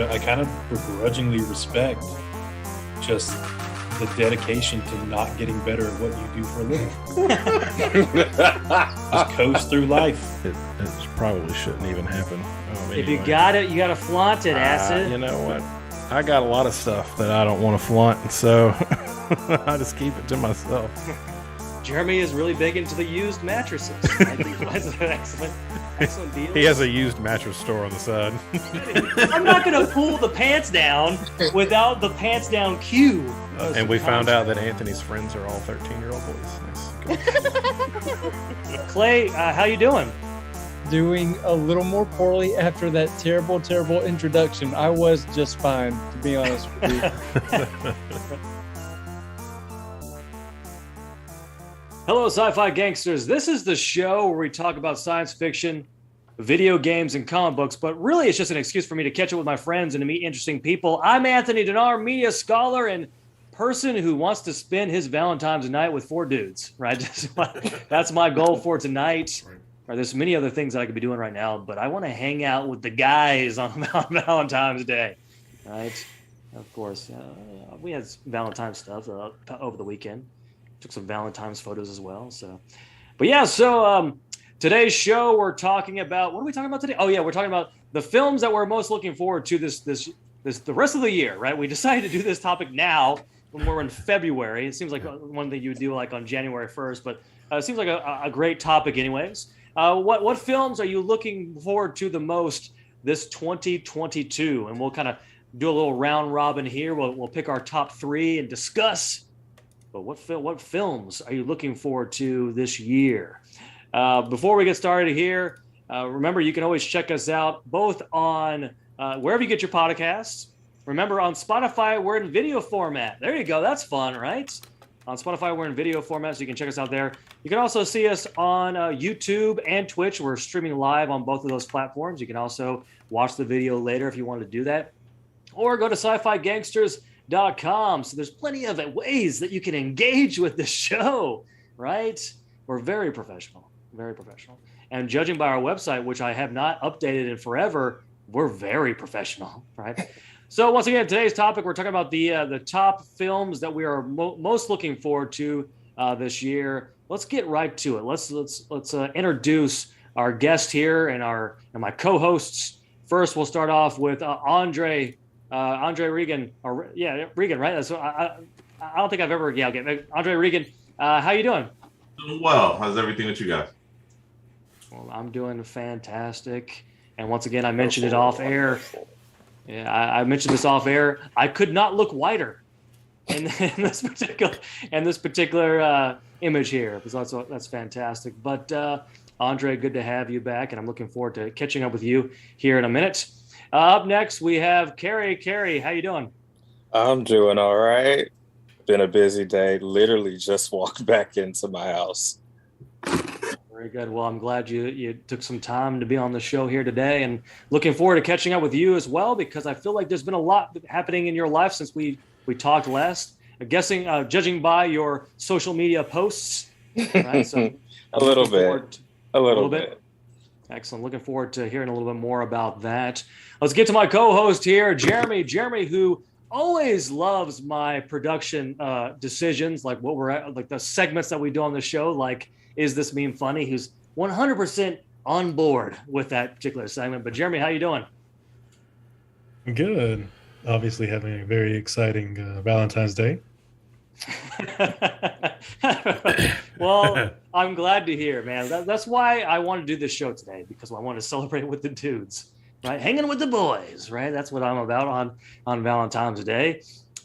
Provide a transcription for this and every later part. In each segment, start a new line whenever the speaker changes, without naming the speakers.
I kind of begrudgingly respect just the dedication to not getting better at what you do for a living. Just coast through life.
It probably shouldn't even happen.
If you got it, you got to flaunt it, Acid.
You know what? I got a lot of stuff that I don't want to flaunt, so I just keep it to myself.
Jeremy is really big into the used mattresses. Excellent deal.
He has a used mattress store on the side.
I'm not going to pull the pants down without the pants down cue.
And we found out that Anthony's friends are all 13-year-old boys. Nice.
Clay, how you doing?
Doing a little more poorly after that terrible, terrible introduction. I was just fine, to be honest with you.
Hello, Sci-Fi Gangsters. This is the show where we talk about science fiction, video games, and comic books, but really it's just an excuse for me to catch up with my friends and to meet interesting people. I'm Anthony Dinar, media scholar and person who wants to spend his Valentine's night with 4 dudes, right? That's my goal for tonight. Right, there's many other things that I could be doing right now, but I want to hang out with the guys on Valentine's Day, right? Of course, we had Valentine's stuff over the weekend. Took some Valentine's photos as well. So today's show we're talking about. What are we talking about today? Oh yeah, we're talking about the films that we're most looking forward to this the rest of the year, right? We decided to do this topic now when we're in February. It seems like one thing you would do like on January 1st, but it seems like a great topic anyways. What films are you looking forward to the most this 2022? And we'll kind of do a little round robin here. We'll pick our top 3 and discuss. But what films are you looking forward to this year? Before we get started here, remember you can always check us out both on wherever you get your podcasts. Remember on Spotify, we're in video format. There you go. That's fun, right? On Spotify, we're in video format, so you can check us out there. You can also see us on YouTube and Twitch. We're streaming live on both of those platforms. You can also watch the video later if you want to do that. Or go to SciFiGangsters.com. So there's plenty of ways that you can engage with the show, right? We're very professional, very professional. And judging by our website, which I have not updated in forever, we're very professional, right? So once again, today's topic, we're talking about the top films that we are most looking forward to this year. Let's get right to it. Let's introduce our guest here and my co-hosts. First, we'll start off with Andre Regan. Regan, right? That's I don't think I've ever. Yeah, okay. Andre Regan, how you doing?
Doing well. How's everything with you guys?
Well, I'm doing fantastic. And once again, I mentioned it off air. Yeah, I mentioned this off air. I could not look whiter in this particular image here. That's fantastic. But Andre, good to have you back, and I'm looking forward to catching up with you here in a minute. Up next, we have Carrie. Carrie, how you doing?
I'm doing all right. Been a busy day. Literally just walked back into my house.
Very good. Well, I'm glad you took some time to be on the show here today, and looking forward to catching up with you as well, because I feel like there's been a lot happening in your life since we talked last. Judging by your social media posts, right? So
a little bit.
Excellent. Looking forward to hearing a little bit more about that. Let's get to my co-host here, Jeremy. Jeremy, who always loves my production decisions, like what we're at, like the segments that we do on the show, like Is This Meme Funny? Who's 100% on board with that particular segment. But Jeremy, how you doing?
Good. Obviously having a very exciting Valentine's Day.
Well, I'm glad to hear, man. That's why I want to do this show today, because I want to celebrate with the dudes, right? Hanging with the boys, right? That's what I'm about on Valentine's Day.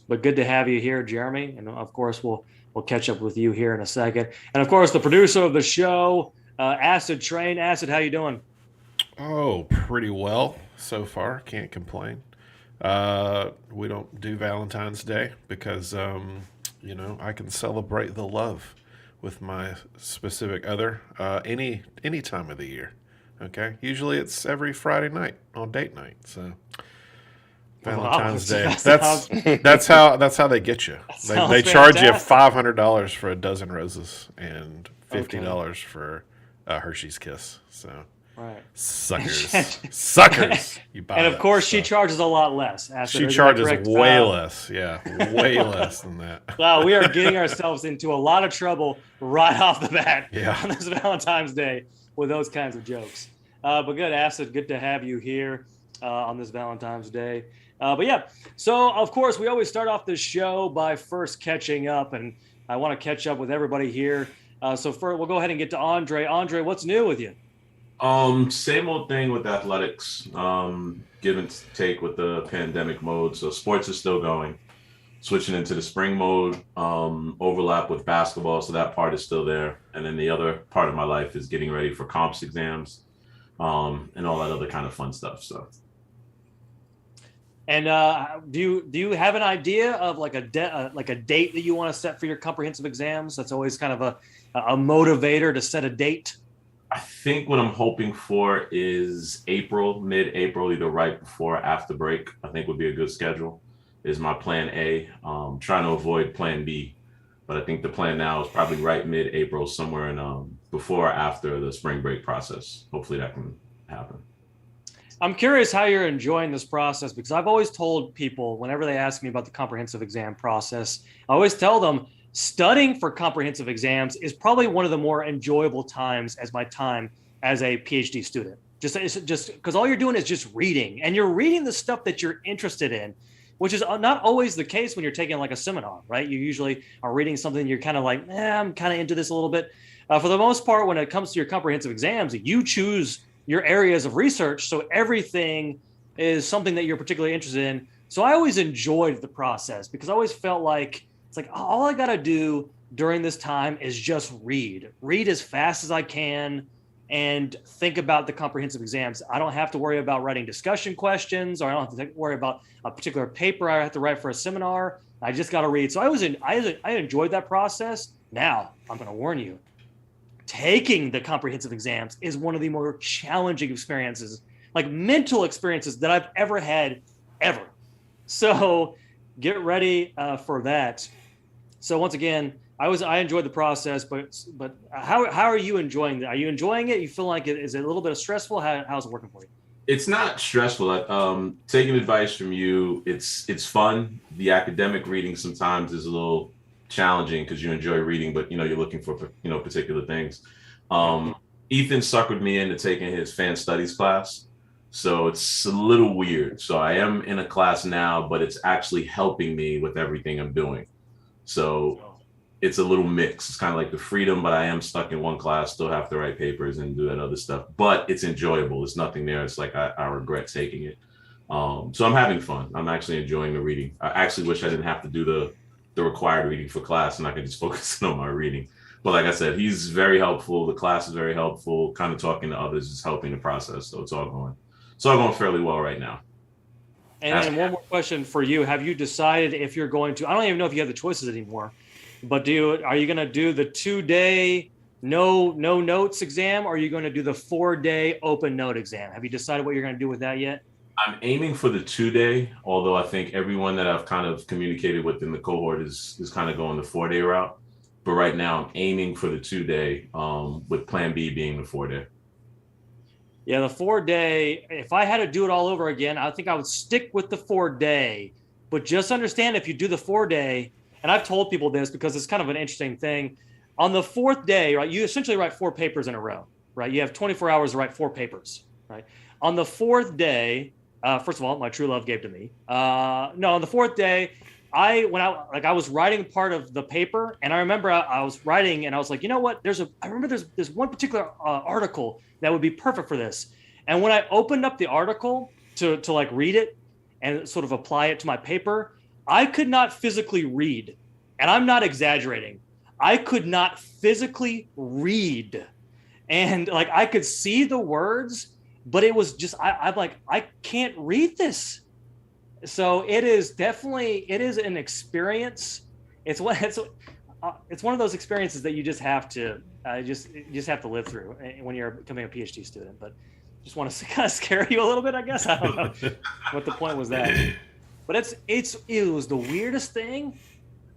But good to have you here, Jeremy. And of course, we'll catch up with you here in a second. And of course, the producer of the show, Acidtrain. Acid, how you doing?
Oh, pretty well so far. Can't complain. We don't do Valentine's Day because, I can celebrate the love with my specific other any time of the year. Okay, usually it's every Friday night on date night. So Valentine's Day. That's how they get you. They charge you $500 for a dozen roses and $50 for a Hershey's Kiss. So
Right.
Suckers. You buy
And of
that
course, she
stuff.
charges a lot less.
She charges way less. Yeah, way less than that.
Wow, we are getting ourselves into a lot of trouble right off the bat on this Valentine's Day with those kinds of jokes. But good, Acid. Good to have you here on this Valentine's Day. But yeah, so of course, we always start off this show by first catching up, and I want to catch up with everybody here. So first, we'll go ahead and get to Andre. Andre, what's new with you?
Same old thing with athletics. Give and take with the pandemic mode. So sports is still going. Switching into the spring mode, overlap with basketball, so that part is still there. And then the other part of my life is getting ready for comps exams, and all that other kind of fun stuff. So.
And do you have an idea of like a date that you want to set for your comprehensive exams? That's always kind of a motivator to set a date.
I think what I'm hoping for is mid-April, either right before or after break. I think would be a good schedule. Is my plan A. Trying to avoid plan B, but I think the plan now is probably right mid-April, somewhere in before or after the spring break process. Hopefully that can happen.
I'm curious how you're enjoying this process, because I've always told people whenever they ask me about the comprehensive exam process, I always tell them studying for comprehensive exams is probably one of the more enjoyable times as my time as a PhD student. Just because all you're doing is just reading, and you're reading the stuff that you're interested in, which is not always the case when you're taking like a seminar, right? You usually are reading something you're kind of like, I'm kind of into this a little bit. For the most part, when it comes to your comprehensive exams, you choose your areas of research. So everything is something that you're particularly interested in. So I always enjoyed the process, because I always felt like it's like all I got to do during this time is just read as fast as I can and think about the comprehensive exams. I don't have to worry about writing discussion questions, or I don't have to worry about a particular paper I have to write for a seminar. I just got to read. So I enjoyed that process. Now I'm going to warn you, taking the comprehensive exams is one of the more challenging experiences, like mental experiences, that I've ever had, ever. So get ready for that. So once again, I enjoyed the process, but how are you enjoying it? Are you enjoying it? You feel like is it a little bit stressful? How's it working for you?
It's not stressful. Taking advice from you, it's fun. The academic reading sometimes is a little challenging because you enjoy reading, but you're looking for particular things. Ethan suckered me into taking his fan studies class, so it's a little weird. So I am in a class now, but it's actually helping me with everything I'm doing. So it's a little mix. It's kind of like the freedom, but I am stuck in one class, still have to write papers and do that other stuff. But it's enjoyable. There's nothing there. It's like I regret taking it. So I'm having fun. I'm actually enjoying the reading. I actually wish I didn't have to do the required reading for class, and I could just focus on my reading. But like I said, he's very helpful. The class is very helpful. Kind of talking to others is helping the process. So it's all going fairly well right now.
And one more question for you. Have you decided if you're going to, I don't even know if you have the choices anymore, but are you going to do the 2-day no notes exam, or are you going to do the 4-day open note exam? Have you decided what you're going to do with that yet?
I'm aiming for the 2-day, although I think everyone that I've kind of communicated with in the cohort is kind of going the 4-day route. But right now I'm aiming for the 2-day, with plan B being the 4-day.
Yeah, the 4-day, if I had to do it all over again, I think I would stick with the 4-day. But just understand, if you do the 4-day, and I've told people this because it's kind of an interesting thing, on the 4th day, right, you essentially write 4 papers in a row, right? You have 24 hours to write 4 papers, right? On the 4th day, first of all, my true love gave to me. On the 4th day, I was writing part of the paper, and I remember I was writing, and I was like, you know what? There's one particular article that would be perfect for this. And when I opened up the article to like read it and sort of apply it to my paper, I could not physically read, and I'm not exaggerating. I could not physically read, and like I could see the words, but it was just I'm like, I can't read this. So it is an experience. It's one of those experiences that you just have to have to live through when you're becoming a PhD student. But just want to kind of scare you a little bit, I guess. I don't know what the point was that. But it was the weirdest thing.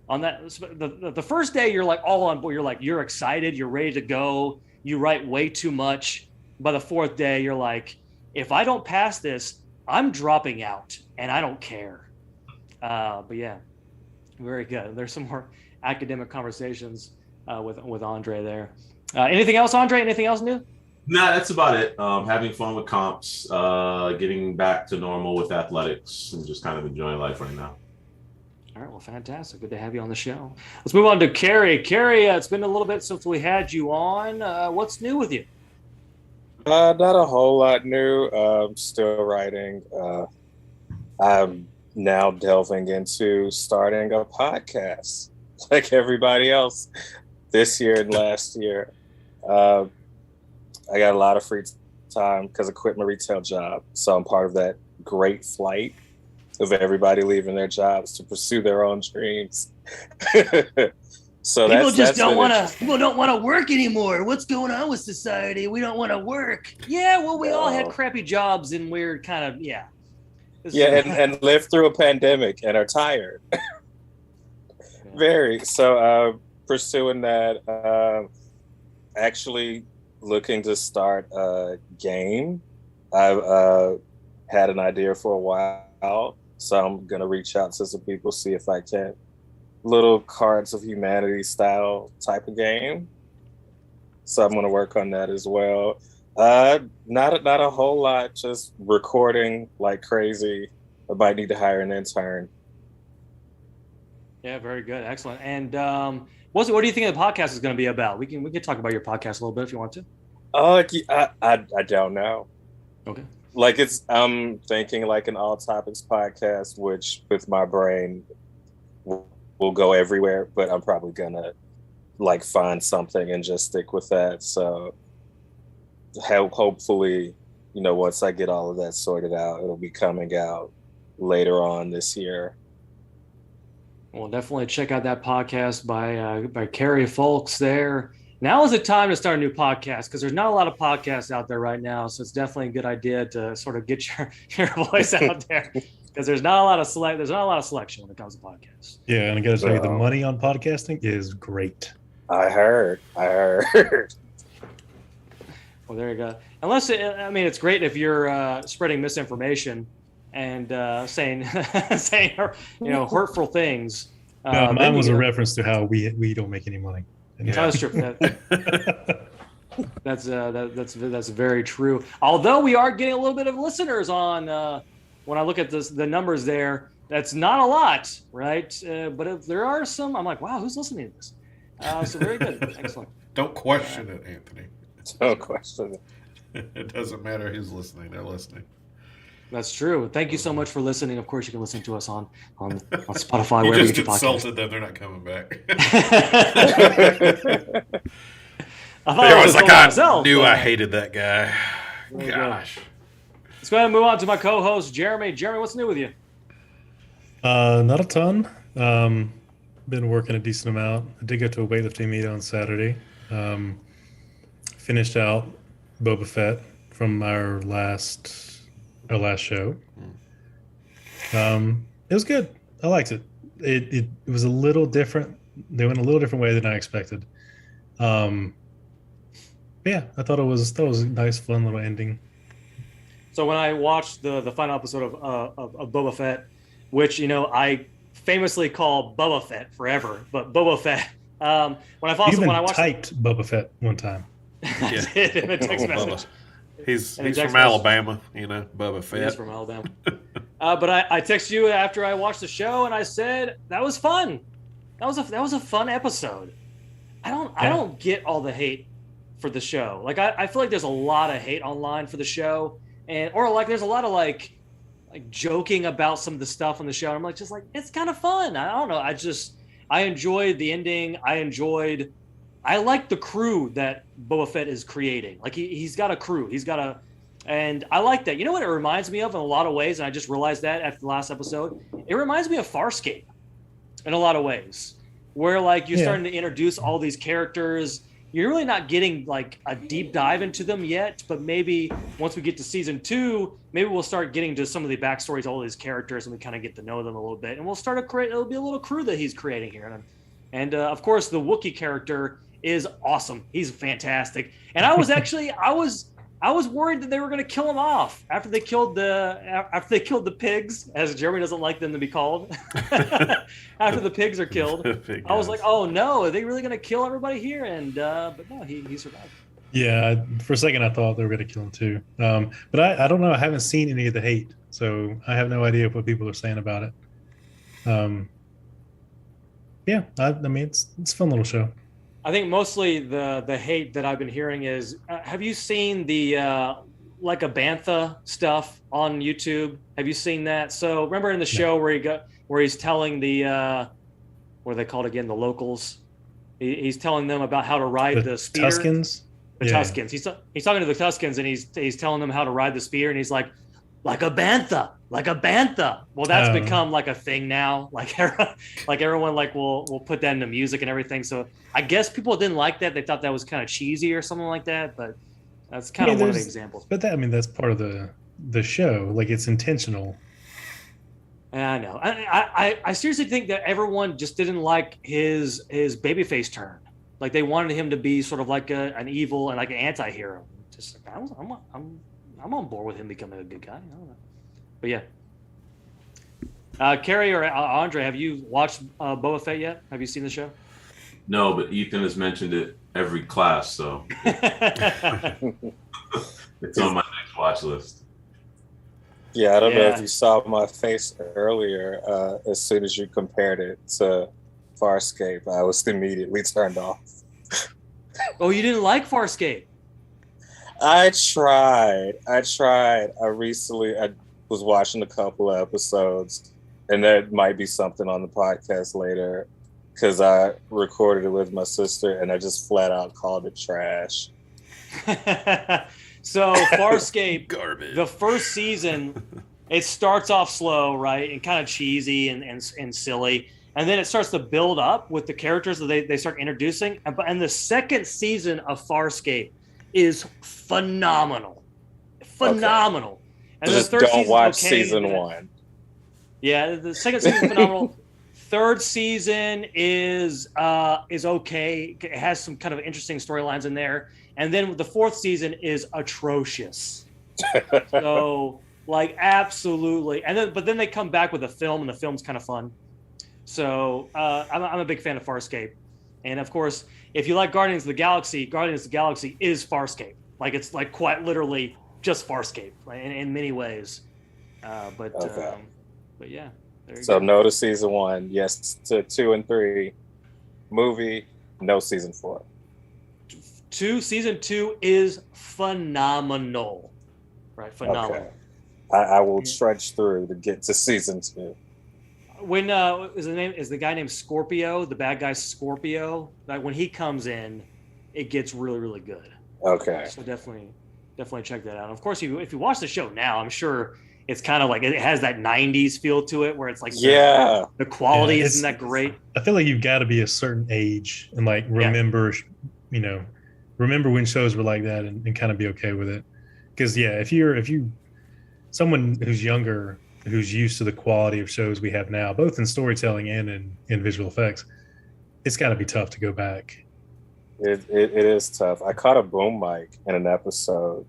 On that, the first day, you're like all on board. You're excited. You're ready to go. You write way too much. by the fourth day, you're like, if I don't pass this, I'm dropping out, and I don't care. But yeah, very good. There's some more academic conversations with Andre there. Anything else, Andre? Anything else new?
Nah, that's about it. Having fun with comps, getting back to normal with athletics, and just kind of enjoying life right now.
All right, well, fantastic. Good to have you on the show. Let's move on to Carrie. Carrie, it's been a little bit since we had you on. What's new with you?
Not a whole lot new. Still writing. I'm now delving into starting a podcast like everybody else this year and last year. I got a lot of free time because I quit my retail job. So I'm part of that great flight of everybody leaving their jobs to pursue their own dreams. So
people don't want to work anymore. What's going on with society? We don't want to work. Yeah, well, we all had crappy jobs and we're kind of
and lived through a pandemic and are tired. Very. So pursuing that. Actually looking to start a game. I've had an idea for a while, so I'm gonna reach out to some people, see if I can. Little Cards of Humanity style type of game. So I'm gonna work on that as well. Not a whole lot, just recording like crazy. I might need to hire an intern.
Yeah, very good, excellent. And what do you think the podcast is going to be about? We can talk about your podcast a little bit if you want to.
I don't know.
Okay.
Like I'm thinking like an all topics podcast, which with my brain will go everywhere, but I'm probably gonna like find something and just stick with that. So hopefully, once I get all of that sorted out, it'll be coming out later on this year.
Well, definitely check out that podcast by Carrie Folks there. Now is the time to start a new podcast because there's not a lot of podcasts out there right now. So it's definitely a good idea to sort of get your voice out there because there's not a lot of selection when it comes to podcasts.
Yeah, and I got to tell you, the money on podcasting is great.
I heard.
Well, there you go. It's great if you're spreading misinformation and saying hurtful things.
No, mine was a reference to how we don't make any money.
That's true. That's very true. Although we are getting a little bit of listeners on. When I look at the numbers there, that's not a lot, right? But if there are some, I'm like, wow, who's listening to this? So very good, excellent.
Don't question it, Anthony.
Don't question it.
It doesn't matter who's listening; they're listening.
That's true. Thank you so much for listening. Of course, you can listen to us on Spotify. Wherever
you just insulted them; they're not coming back. I knew I hated that guy. Gosh.
Let's go ahead and move on to my co-host, Jeremy. Jeremy, what's new with you?
Not a ton. Been working a decent amount. I did go to a weightlifting meet on Saturday. Finished out Boba Fett from our last show. It was good. I liked it. It was a little different. They went a little different way than I expected. Yeah, I thought it was a nice, fun little ending.
So when I watched the final episode of Boba Fett, which I famously call Boba Fett forever, but Boba Fett. When I
typed Boba Fett one time.
I did in a text message.
He's from Alabama, Boba Fett.
He's from Alabama. But I texted you after I watched the show, and I said that was fun. That was a fun episode. I don't get all the hate for the show. Like I feel like there's a lot of hate online for the show, or there's a lot of like joking about some of the stuff on the show. I'm it's kind of fun. I don't know. I enjoyed the ending. I like the crew that Boba Fett is creating. Like he's got a crew. And I like that. You know what it reminds me of in a lot of ways, and I just realized that after the last episode? It reminds me of Farscape in a lot of ways, where you're starting to introduce all these characters. You're really not getting a deep dive into them yet, but maybe once we get to season 2, maybe we'll start getting to some of the backstories of all these characters, and we kind of get to know them a little bit. And we'll start it'll be a little crew that he's creating here. And of course, the Wookiee character is awesome. He's fantastic. And I I was worried that they were going to kill him off after they killed the pigs, as Jeremy doesn't like them to be called. After the pigs are killed, I was like, oh no, are they really going to kill everybody here? And but no, he survived.
Yeah, for a second I thought they were going to kill him too. But I don't know. I haven't seen any of the hate, so I have no idea what people are saying about it. Yeah, I mean it's a fun little show.
I think mostly the hate that I've been hearing is, have you seen the like a bantha stuff on YouTube? Have you seen that? So remember in the show where he's telling the what are they called again? The locals. He's telling them about how to ride the speeder.
Tuscans.
The Tuscans. He's talking to the Tuscans and he's telling them how to ride the speeder, and he's like a bantha, like a bantha. Well, that's become like a thing now. Like everyone will put that into music and everything. So I guess people didn't like that. They thought that was kind of cheesy or something like that. But that's kind of one of the examples.
But that's part of the show. Like it's intentional.
I know. I seriously think that everyone just didn't like his babyface turn. Like they wanted him to be sort of like an evil and like an anti-hero. Just I'm on board with him becoming a good guy. I don't know. But yeah. Carrie or Andre, have you watched Boba Fett yet? Have you seen the show?
No, but Ethan has mentioned it every class, so it's on my next watch list.
Yeah, I don't know if you saw my face earlier. As soon as you compared it to Farscape, I was immediately turned off.
Oh, you didn't like Farscape?
I tried. I recently was watching a couple of episodes, and there might be something on the podcast later because I recorded it with my sister, and I just flat out called it trash.
So Farscape,
garbage.
The first season, it starts off slow, right, and kind of cheesy and silly, and then it starts to build up with the characters that they start introducing. And the second season of Farscape is phenomenal. Okay. And
just the third don't watch season one.
Yeah, the second season is phenomenal. Third season is okay. It has some kind of interesting storylines in there. And then the fourth season is atrocious. So like absolutely. But then they come back with a film, and the film's kind of fun. So I'm a big fan of Farscape. And of course, if you like Guardians of the Galaxy is Farscape. Like it's like quite literally just Farscape in many ways. But yeah.
So no to season 1, yes to 2 and 3. Movie, no season 4.
Season 2 is phenomenal. Right, phenomenal.
Okay. I will trudge through to get to season 2.
When is the guy named Scorpio, the bad guy Scorpio? Like when he comes in, it gets really, really good.
Okay.
So definitely check that out. And of course, if you watch the show now, I'm sure it's kind of like it has that 90s feel to it, where it's like the quality isn't that great.
I feel like you've got to be a certain age and like remember when shows were like that and kind of be okay with it. Because if you someone who's younger, who's used to the quality of shows we have now, both in storytelling and in visual effects, it's got to be tough to go back.
It is tough. I caught a boom mic in an episode,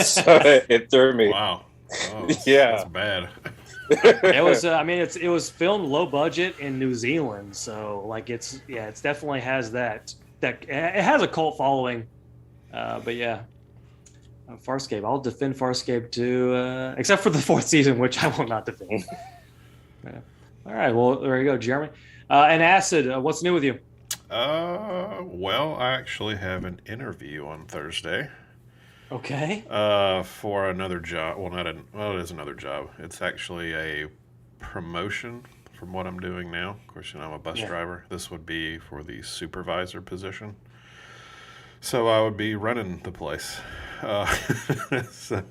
so it threw me.
Wow. Oh,
that's
bad.
It was. It was filmed low budget in New Zealand, so like it's definitely has that it has a cult following. But yeah. Farscape. I'll defend Farscape too, except for the fourth season, which I will not defend. Yeah. All right. Well, there you go, Jeremy. And Acid, what's new with you?
Well, I actually have an interview on Thursday.
Okay.
For another job. Well, it is another job. It's actually a promotion from what I'm doing now. Of course, I'm a bus driver. This would be for the supervisor position. So I would be running the place. So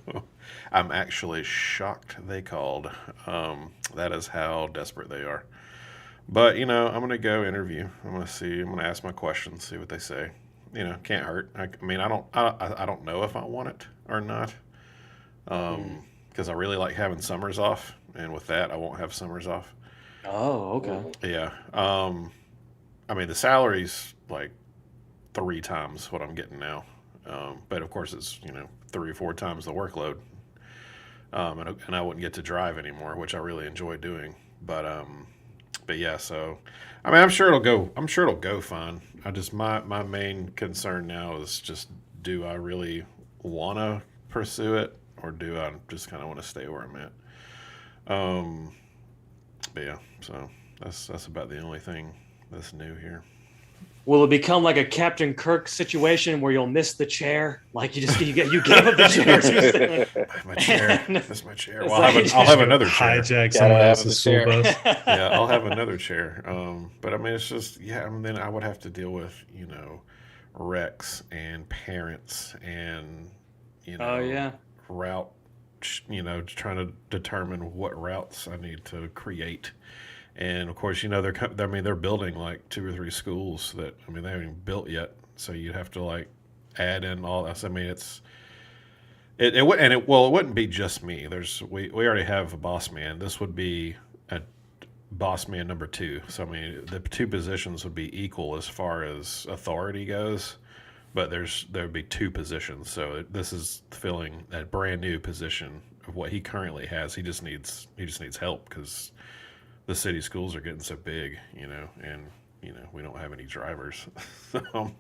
I'm actually shocked they called. That is how desperate they are. But, I'm going to go interview. I'm going to ask my questions, see what they say. Can't hurt. I don't know if I want it or not. Because I really like having summers off. And with that, I won't have summers off.
Oh, okay.
Yeah. The salary's like 3 times what I'm getting now. But of course, it's 3 or 4 times the workload, and I wouldn't get to drive anymore, which I really enjoy doing. But yeah, so I mean, I'm sure it'll go. I'm sure it'll go fine. I just my main concern now is just, do I really want to pursue it, or do I just kind of want to stay where I'm at? But yeah, so that's about the only thing that's new here.
Will it become like a Captain Kirk situation where you'll miss the chair? Like you gave up the chair.
My chair. That's my chair.
It's
Well,
like-
I'll have another chair.
Hijack someone
have
else's
the
school
chair.
bus.
Yeah, I'll have another chair. But I mean, it's just, I mean, then I would have to deal with, Rex and parents and,
Oh yeah.
route, trying to determine what routes I need to create. And of course, they're building like 2 or 3 schools that, they haven't even built yet. So you'd have to like add in all that. I mean, it wouldn't be just me. We already have a boss man. This would be a boss man number 2. So I mean, the 2 positions would be equal as far as authority goes, but there'd be 2 positions. So this is filling a brand new position of what he currently has. He just needs help because the city schools are getting so big, and we don't have any drivers. So I'm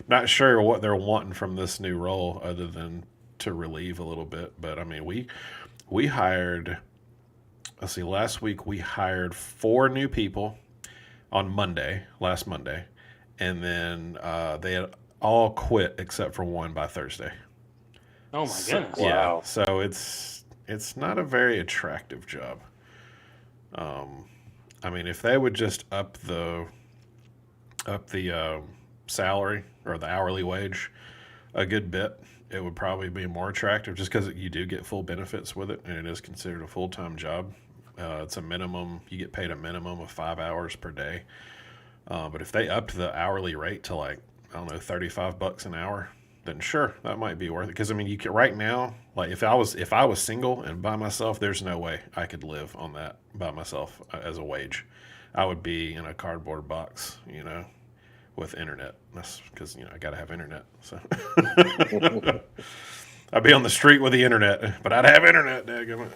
not sure what they're wanting from this new role other than to relieve a little bit. But I mean, we hired, let's see, last week we hired 4 new people on last Monday, and then they had all quit except for 1 by Thursday.
Oh my goodness.
Yeah,
Wow.
so it's not a very attractive job. I mean, if they would just up the salary or the hourly wage a good bit, it would probably be more attractive, just because you do get full benefits with it, and it is considered a full-time job. It's a minimum. You get paid a minimum of 5 hours per day. But if they upped the hourly rate to like, I don't know, $35 an hour, then sure, that might be worth it. Because I mean, you could right now, like if I was single and by myself, there's no way I could live on that by myself as a wage. I would be in a cardboard box, with internet. That's because I got to have internet. So I'd be on the street with the internet, but I'd have internet. Daggum it.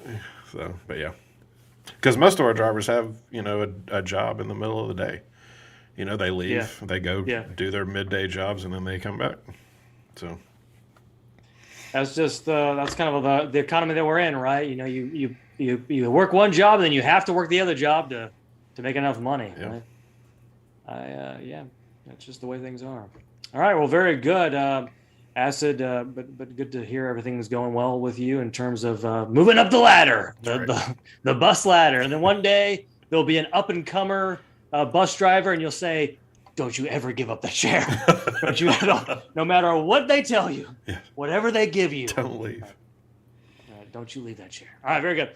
So, but yeah, because most of our drivers have a job in the middle of the day. They leave, they go do their midday jobs, and then they come back. So
That's just that's kind of the economy that we're in, right? You work one job, and then you have to work the other job to make enough money.
Yeah.
Right? That's just the way things are. All right, well, very good, Acid. But good to hear everything's going well with you in terms of moving up the ladder, the bus ladder, and then one day there'll be an up and comer bus driver, and you'll say, "Don't you ever give up the chair. Don't you? No matter what they tell you, whatever they give you,
don't leave.
Don't you leave that chair." All right, very good.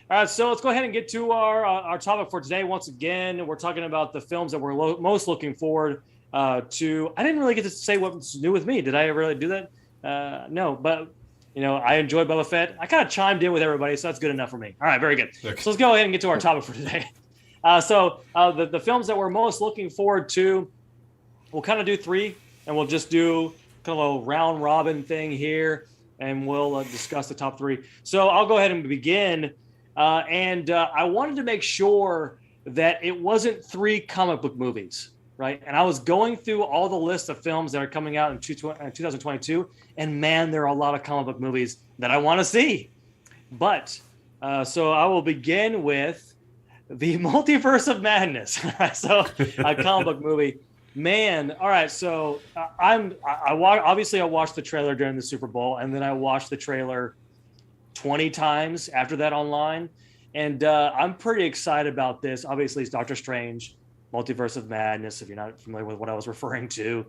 All right, so let's go ahead and get to our topic for today. Once again, we're talking about the films that we're most looking forward to. I didn't really get to say what's new with me. Did I really do that? No, but I enjoyed Boba Fett. I kind of chimed in with everybody, so that's good enough for me. All right, very good. Okay. So let's go ahead and get to our topic for today. The films that we're most looking forward to, we'll kind of do 3, and we'll just do kind of a round robin thing here, and we'll discuss the top 3. So I'll go ahead and begin. I wanted to make sure that it wasn't 3 comic book movies, right? And I was going through all the lists of films that are coming out in 2022, and man, there are a lot of comic book movies that I want to see. But so I will begin with the Multiverse of Madness. So a comic book movie. Man, all right. So I watched the trailer during the Super Bowl, and then I watched the trailer 20 times after that online, and I'm pretty excited about this. Obviously, it's Doctor Strange, Multiverse of Madness, if you're not familiar with what I was referring to.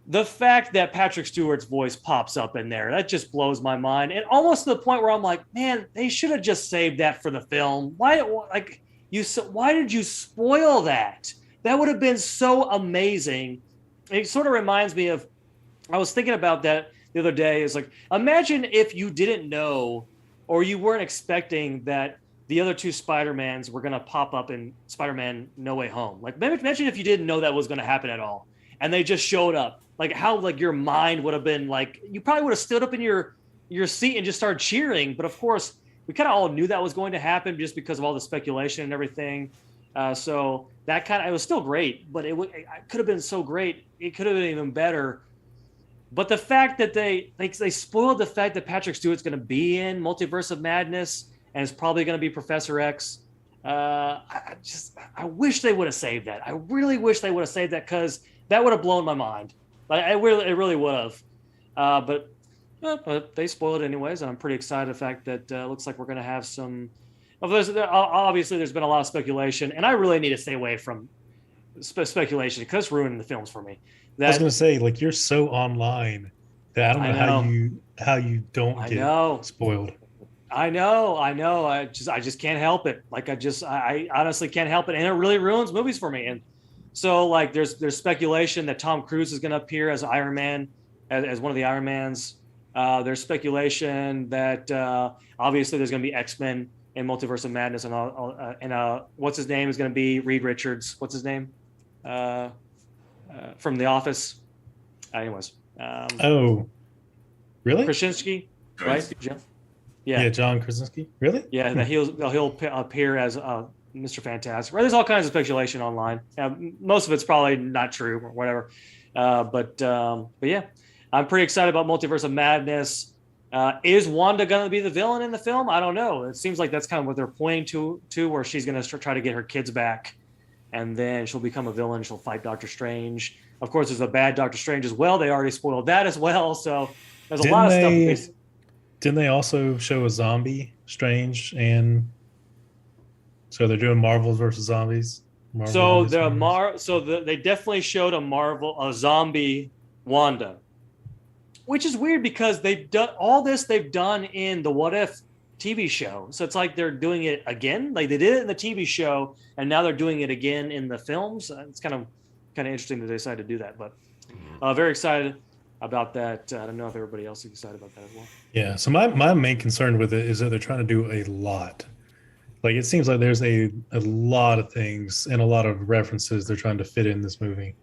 The fact that Patrick Stewart's voice pops up in there, that just blows my mind, and almost to the point where I'm like, man, they should have just saved that for the film. Why did you spoil that? That would have been so amazing. It sort of reminds me of, I was thinking about that the other day. Is like, imagine if you didn't know, or you weren't expecting that the other 2 Spider-Mans were going to pop up in Spider-Man No Way Home. Like, imagine if you didn't know that was going to happen at all, and they just showed up like how like your mind would have been like, you probably would have stood up in your seat and just started cheering. But of course, we kind of all knew that was going to happen just because of all the speculation and everything. So that it was still great, but it could have been so great. It could have been even better. But the fact that they spoiled the fact that Patrick Stewart's going to be in Multiverse of Madness and is probably going to be Professor X. I wish they would have saved that. I really wish they would have saved that, because that would have blown my mind. It really would have. But they spoiled it anyways, and I'm pretty excited. The fact that looks like we're going to have some. Obviously, there's been a lot of speculation, and I really need to stay away from speculation because it's ruining the films for me.
I was going to say, like, you're so online that I don't know how you don't get spoiled.
I know. I just can't help it. Like, I honestly can't help it, and it really ruins movies for me. And so, like, there's speculation that Tom Cruise is going to appear as Iron Man, as one of the Iron Mans. There's speculation that obviously there's going to be X-Men in Multiverse of Madness, and what's his name is going to be Reed Richards. What's his name? From The Office. Anyways.
Oh, really?
Krasinski, right?
Yeah, John Krasinski. Really?
Yeah, that he'll appear as Mr. Fantastic. Right? There's all kinds of speculation online. Most of it's probably not true or whatever. But yeah, I'm pretty excited about Multiverse of Madness. Is Wanda going to be the villain in the film? I don't know. It seems like that's kind of what they're pointing to, where she's going to try to get her kids back, and then she'll become a villain. She'll fight Doctor Strange. Of course, there's a bad Doctor Strange as well. They already spoiled that as well. So there's a lot of stuff.
Didn't they also show a zombie Strange? And so they're doing Marvels versus zombies. They definitely showed a zombie Wanda, which is weird because they've done all this. They've done in the What If TV show, so it's like they're doing it again. Like they did it in the TV show, and now they're doing it again in the films. It's kind of interesting that they decided to do that, but very excited about that. I don't know if everybody else is excited about that as well. Yeah. So my main concern with it is that they're trying to do a lot. Like it seems like there's a lot of things and a lot of references they're trying to fit in this movie.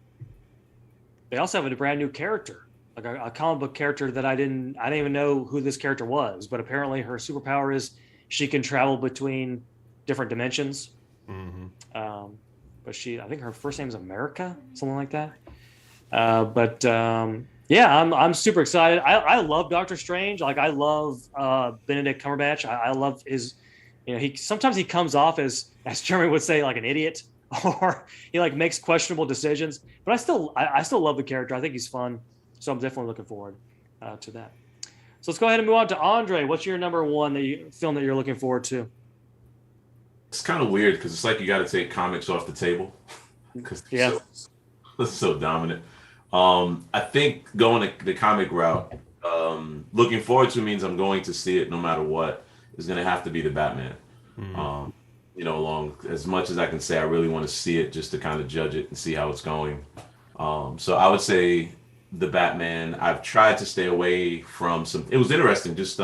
They also have a brand new character, like a comic book character that I didn't even know who this character was, but apparently her superpower is she can travel between different dimensions. Mm-hmm. But I think her first name is America, something like that. Yeah, I'm super excited. I love Doctor Strange. Like I love Benedict Cumberbatch. I love his, he sometimes he comes off as Jeremy would say, like an idiot, or he like makes questionable decisions. But I still love the character. I think he's fun. So I'm definitely looking forward to that. So let's go ahead and move on to Andre. What's your number one film that you're looking forward to?
It's kind of weird because it's like you got to take comics off the table because it's so dominant. I think going the comic route, looking forward to means I'm going to see it no matter what, is going to have to be the Batman. Mm-hmm. Along as much as I can say, I really want to see it just to kind of judge it and see how it's going. So I would say the Batman. I've tried to stay away from some. It was interesting, just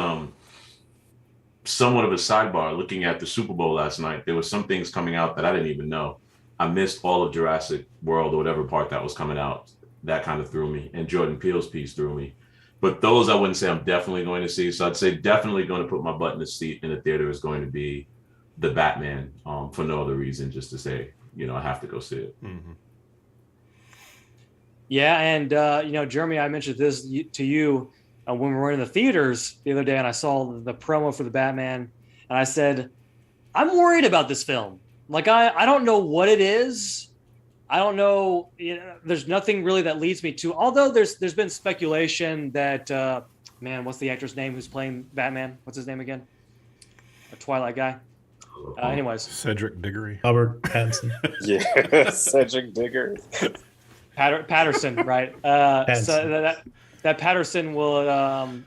somewhat of a sidebar. Looking at the Super Bowl last night, there were some things coming out that I didn't even know. I missed all of Jurassic World or whatever part that was coming out. That kind of threw me, and Jordan Peele's piece threw me. But those I wouldn't say I'm definitely going to see. So I'd say definitely going to put my butt in the seat in the theater is going to be the Batman, for no other reason, just to say, I have to go see it.
Mm-hmm.
Yeah, and Jeremy, I mentioned this to you when we were in the theaters the other day, and I saw the promo for the Batman, and I said, I'm worried about this film. Like I don't know what it is. I don't know. There's nothing really that leads me to. Although there's been speculation that what's the actor's name who's playing Batman? What's his name again? A Twilight guy. Anyways,
Cedric Diggory.
Robert Pattinson.
Yeah, Cedric Diggory.
Patterson, right? So that Patterson will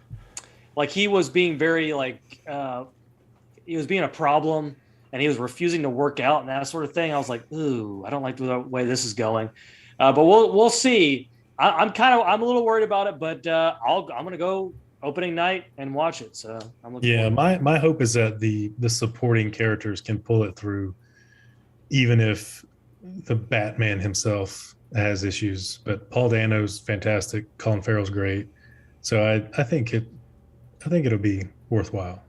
he was being very he was being a problem. And he was refusing to work out and that sort of thing. I was like, ooh, I don't like the way this is going. But we'll see. I'm a little worried about it, but I'm gonna go opening night and watch it. So I'm looking.
Yeah, my hope is that the supporting characters can pull it through, even if the Batman himself has issues, but Paul Dano's fantastic. Colin Farrell's great. So I think it'll be worthwhile.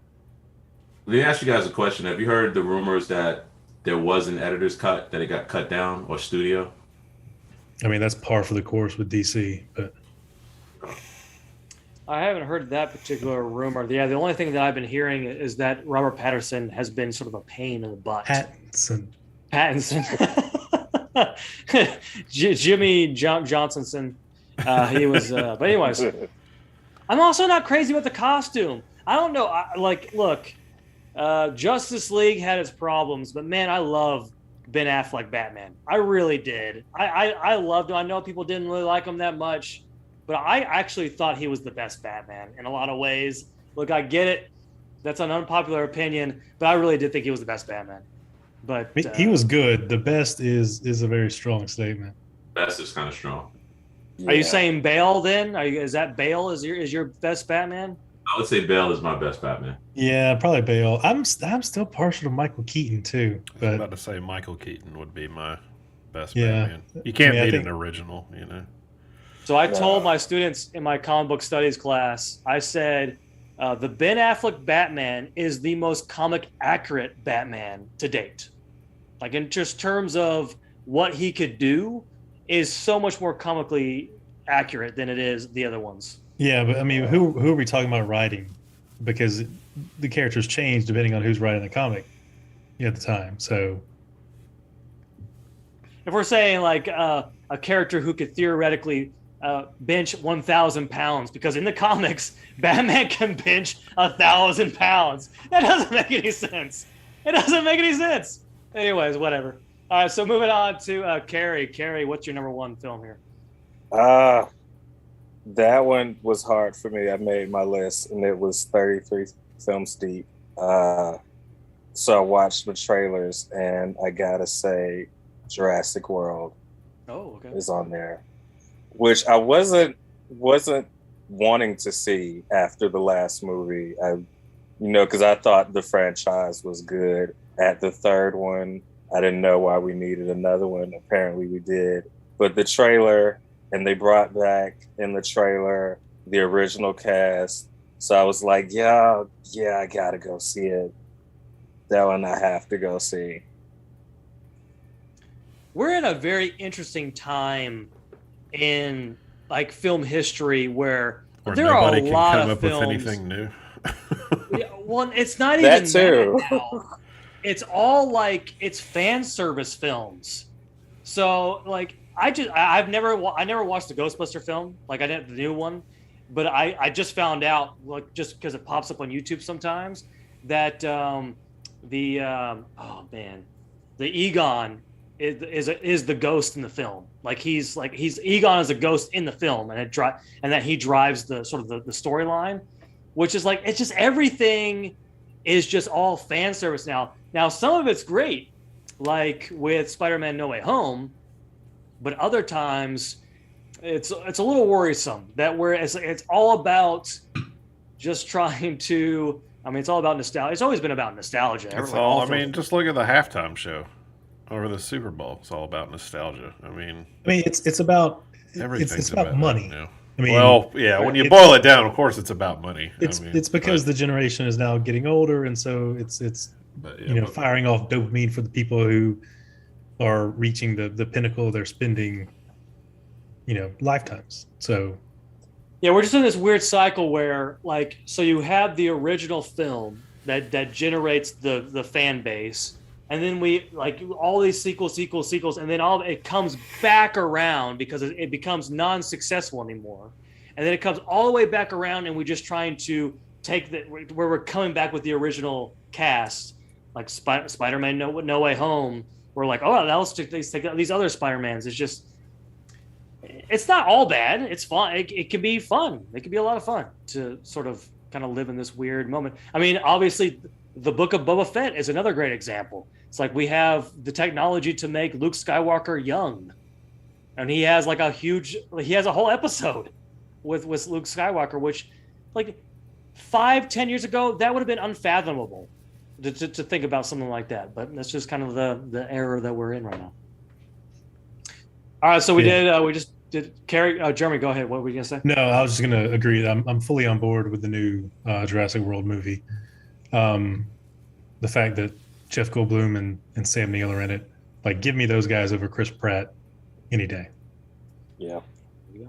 Let me ask you guys a question. Have you heard the rumors that there was an editor's cut, that it got cut down, or studio?
I mean, that's par for the course with DC, but
I haven't heard that particular rumor. Yeah, the only thing that I've been hearing is that Robert Pattinson has been sort of a pain in the butt.
Pattinson.
Jimmy Johnsonson. He was. But anyways, I'm also not crazy about the costume. I don't know. Look, Justice League had its problems, but man, I love Ben Affleck Batman. I really did. I loved him. I know people didn't really like him that much, but I actually thought he was the best Batman in a lot of ways. Look, I get it. That's an unpopular opinion, but I really did think he was the best Batman. But
he was good. The best is a very strong statement.
Best is kind of strong.
Are you saying Bale then? Is that Bale is your best Batman?
I would say Bale is my best Batman.
Yeah, probably Bale. I'm still partial to Michael Keaton too.
I was
But
about to say Michael Keaton would be my best
Yeah.
Batman. You can't
I
beat
think-
an original, you know.
So I told my students in my comic book studies class, I said, the Ben Affleck Batman is the most comic accurate Batman to date. Like in just terms of what he could do is so much more comically accurate than it is the other ones.
yeah, but I mean, who are we talking about writing? Because the characters change depending on who's writing the comic at the time. So
If we're saying like a character who could theoretically bench 1,000 pounds, because in the comics, Batman can bench 1,000 pounds. That doesn't make any sense. It doesn't make any sense. Anyways, whatever. All right, so moving on to Carrie. Carrie, what's your number one film here?
That one was hard for me. I made my list, and it was 33 films deep. So I watched the trailers, and I gotta say, Jurassic World
Oh, okay.
is on there, which I wasn't wanting to see after the last movie. Because I thought the franchise was good. At the third one, I didn't know why we needed another one. Apparently, we did. But the trailer, and they brought back in the trailer the original cast. So I was like, yeah, I gotta go see it. That one I have to go see.
We're in a very interesting time in like film history where there are
nobody
a
can
lot
come
of
up
films.
with anything new.
Yeah, well, it's not
That
even
too.
that now. It's all like it's fan service films. So like I never watched the Ghostbuster film. Like I didn't the new one, but I just found out like just because it pops up on YouTube sometimes that the Egon is the ghost in the film. He's Egon is a ghost in the film, and that he drives the sort of the storyline, which is like it's just everything is just all fan service now. Now some of it's great, like with Spider-Man No Way Home, but other times it's a little worrisome that it's all about just trying to. I mean, it's all about nostalgia. It's always been about nostalgia.
That's all. I mean, just look at the halftime show over the Super Bowl. It's all about nostalgia. I mean,
it's about
everything's
it's about money.
that now.
I mean,
Well, yeah, when you boil it down, of course, it's about money.
It's because the generation is now getting older, and so it's firing off dopamine for the people who are reaching the pinnacle of their spending, lifetimes. So
yeah, we're just in this weird cycle where so you have the original film that generates the fan base, and then we all these sequels, and then it comes back around because it becomes non-successful anymore, and then it comes all the way back around, and we're just trying to take where we're coming back with the original cast, like Spider-Man No Way Home. We're like, oh, now let's take these other Spider-Mans. It's just, it's not all bad. It's fun. It can be fun. It can be a lot of fun to sort of kind of live in this weird moment. I mean, obviously, the Book of Boba Fett is another great example. It's like we have the technology to make Luke Skywalker young, and he has a whole episode with Luke Skywalker, which 5-10 years ago that would have been unfathomable to think about something like that. But that's just kind of the era that we're in right now. All right, so we
Yeah.
just did Carrie. Jeremy, go ahead. What were you gonna say?
No, I was just gonna agree. I'm fully on board with the new Jurassic World movie. Um, the fact that Jeff Goldblum and Sam Neill are in it, like, give me those guys over Chris Pratt any day.
Yeah.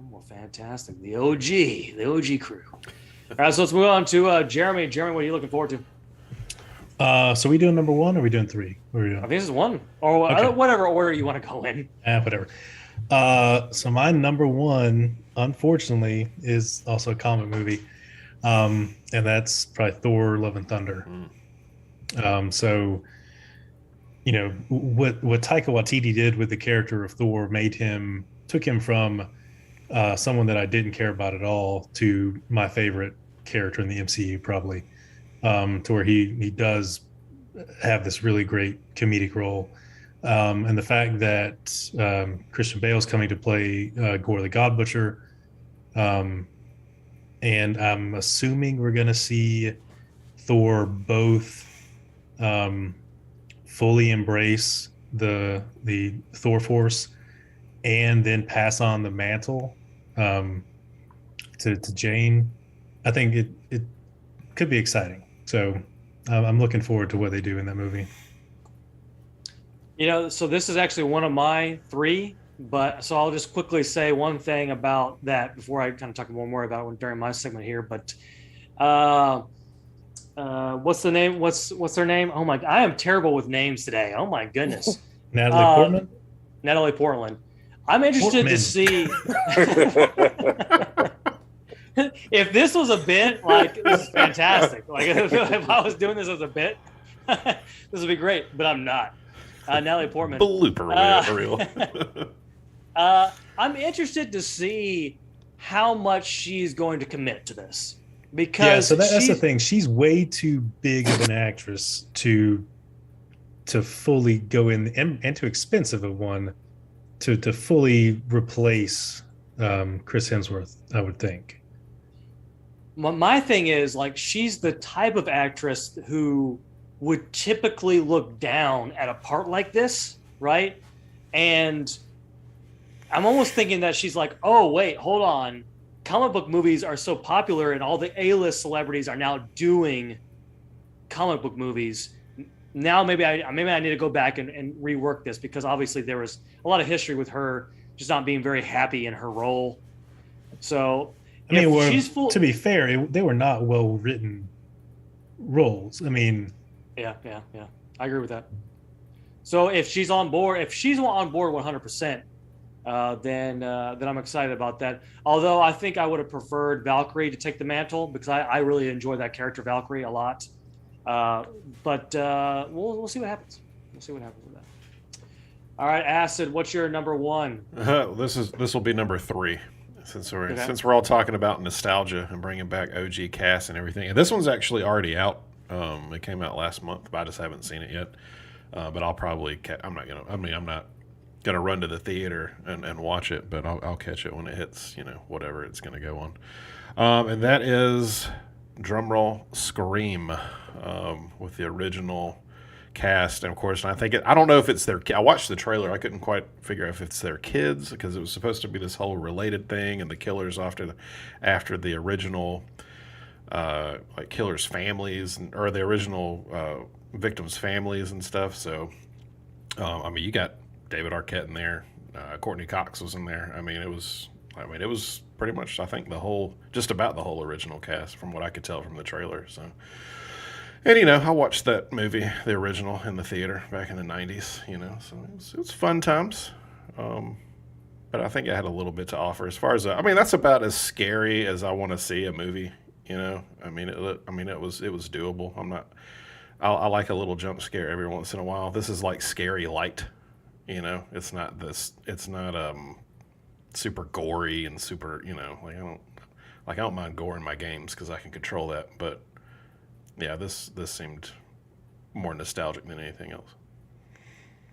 Well, fantastic. The OG crew. All right, so let's move on to Jeremy. Jeremy, what are you looking forward to?
So we doing number one, or are we doing three? What are we
I
doing?
think this is one, or
Okay.
whatever order you want to go in.
Whatever. So my number one, unfortunately, is also a comic movie, and that's probably Thor: Love and Thunder. So, you know, what Taika Waititi did with the character of Thor took him from someone that I didn't care about at all to my favorite character in the MCU, probably, to where he does have this really great comedic role. And the fact that Christian Bale's coming to play Gore the God Butcher, and I'm assuming we're going to see Thor both fully embrace the Thor Force and then pass on the mantle to Jane. I think it could be exciting. So I'm looking forward to what they do in that movie.
You know, so this is actually one of my three, but so I'll just quickly say one thing about that before I kind of talk more about it during my segment here. But what's the name? What's their name? Oh my! I am terrible with names today. Oh my goodness.
Natalie Portman.
Natalie Portman. I'm interested to see if this was a bit. Like, this is fantastic. Like, if I was doing this as a bit, this would be great. But I'm not. Natalie Portman.
Blooper reel.
I'm interested to see how much she's going to commit to this, because
so that's the thing. She's way too big of an actress to fully go in, and too expensive of one to fully replace Chris Hemsworth, I would think.
My thing is, like, she's the type of actress who would typically look down at a part like this, right? And I'm almost thinking that she's like, oh, wait, hold on. Comic book movies are so popular and all the A-list celebrities are now doing comic book movies. Now maybe I need to go back and rework this, because obviously there was a lot of history with her just not being very happy in her role. So
I mean, to be fair, they were not well-written roles. I mean...
Yeah. I agree with that. So if she's on board 100%, then I'm excited about that. Although I think I would have preferred Valkyrie to take the mantle, because I really enjoy that character Valkyrie a lot. But we'll see what happens. We'll see what happens with that. All right, Acid, what's your number one?
This will be number three. Since we're all talking about nostalgia and bringing back OG cast and everything, and this one's actually already out. It came out last month, but I just haven't seen it yet. But I'll probably I'm not gonna run to the theater and watch it, but I'll catch it when it hits, whatever it's gonna go on. And that is, drumroll, Scream, with the original cast, and of course, I don't know if it's their. I watched the trailer. I couldn't quite figure out if it's their kids, because it was supposed to be this whole related thing, and the killers after the original, like, killers' families, or the original victims' families and stuff. So, you got David Arquette in there. Courtney Cox was in there. It was pretty much, I think, just about the whole original cast, from what I could tell from the trailer. So. And, I watched that movie, the original, in the theater back in the 90s, so it was fun times. But I think it had a little bit to offer as far as, that's about as scary as I want to see a movie, it was doable. I like a little jump scare every once in a while. This is like scary light, it's not super gory and super, I don't mind gore in my games, because I can control that, but yeah, this seemed more nostalgic than anything else.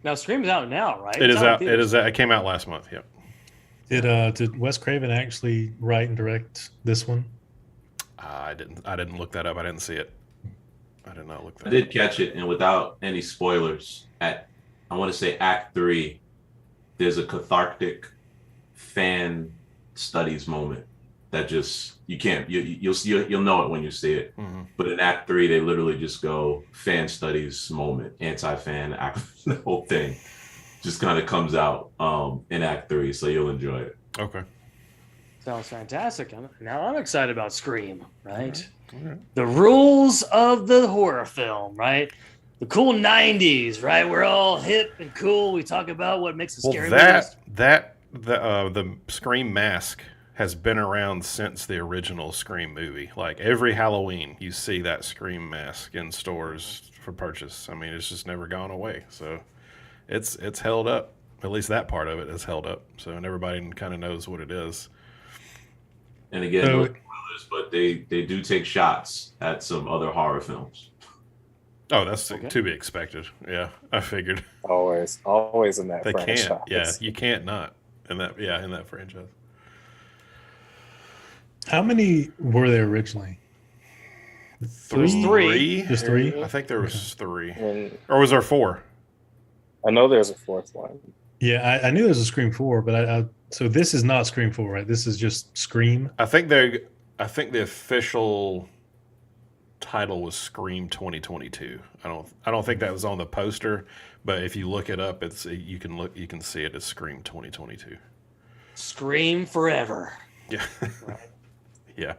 Now, Scream's out now, right?
It is out. It came out last month. Yep.
Did Wes Craven actually write and direct this one?
I didn't look that up. I didn't see it. I did not look that up.
I did catch it, and without any spoilers, I want to say Act 3, there's a cathartic fan studies moment that just you'll know it when you see it.
Mm-hmm.
But in Act 3, they literally just go fan studies moment, anti-fan act, the whole thing just kind of comes out in Act 3, so you'll enjoy it.
Okay.
Sounds fantastic. Now I'm excited about Scream, right?
All right.
The rules of the horror film, right? The cool 90s, right? We're all hip and cool. We talk about what makes a
Well,
scary movie.
the Scream mask has been around since the original Scream movie. Like every Halloween, you see that Scream mask in stores for purchase. I mean, it's just never gone away. So it's held up. At least that part of it is held up. So and everybody kind of knows what it is.
And again,
So-
no spoilers, but they do take shots at some other horror films.
Oh, that's
Okay.
to be expected. Yeah, I figured
Always in that
they
franchise.
can't. Yeah, you can't not in that franchise.
How many were there originally?
Three.
Just three?
I think there was three,
And
or was there four?
I know there's a fourth one.
Yeah, I knew there was a Scream 4, but so this is not Scream 4, right? This is just Scream.
I think the official title was Scream 2022. I don't think that was on the poster, but if you look it up, you can see it as Scream 2022.
Scream forever.
Yeah. Yeah.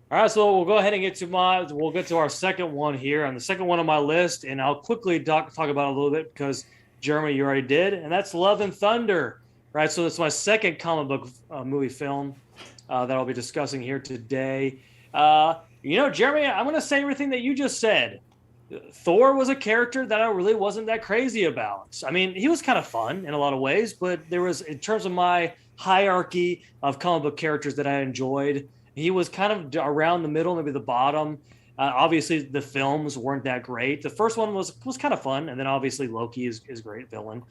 All right, so we'll go ahead and get to our second one here, on the second one on my list, and I'll quickly talk about it a little bit because Jeremy, you already did, and that's Love and Thunder, right? So it's my second comic book movie film that I'll be discussing here today. Jeremy, I'm going to say everything that you just said. Thor was a character that I really wasn't that crazy about. I mean, he was kind of fun in a lot of ways, but there was, in terms of my hierarchy of comic book characters that I enjoyed, he was kind of around the middle, maybe the bottom. Obviously, the films weren't that great. The first one was kind of fun, and then obviously Loki is a great villain.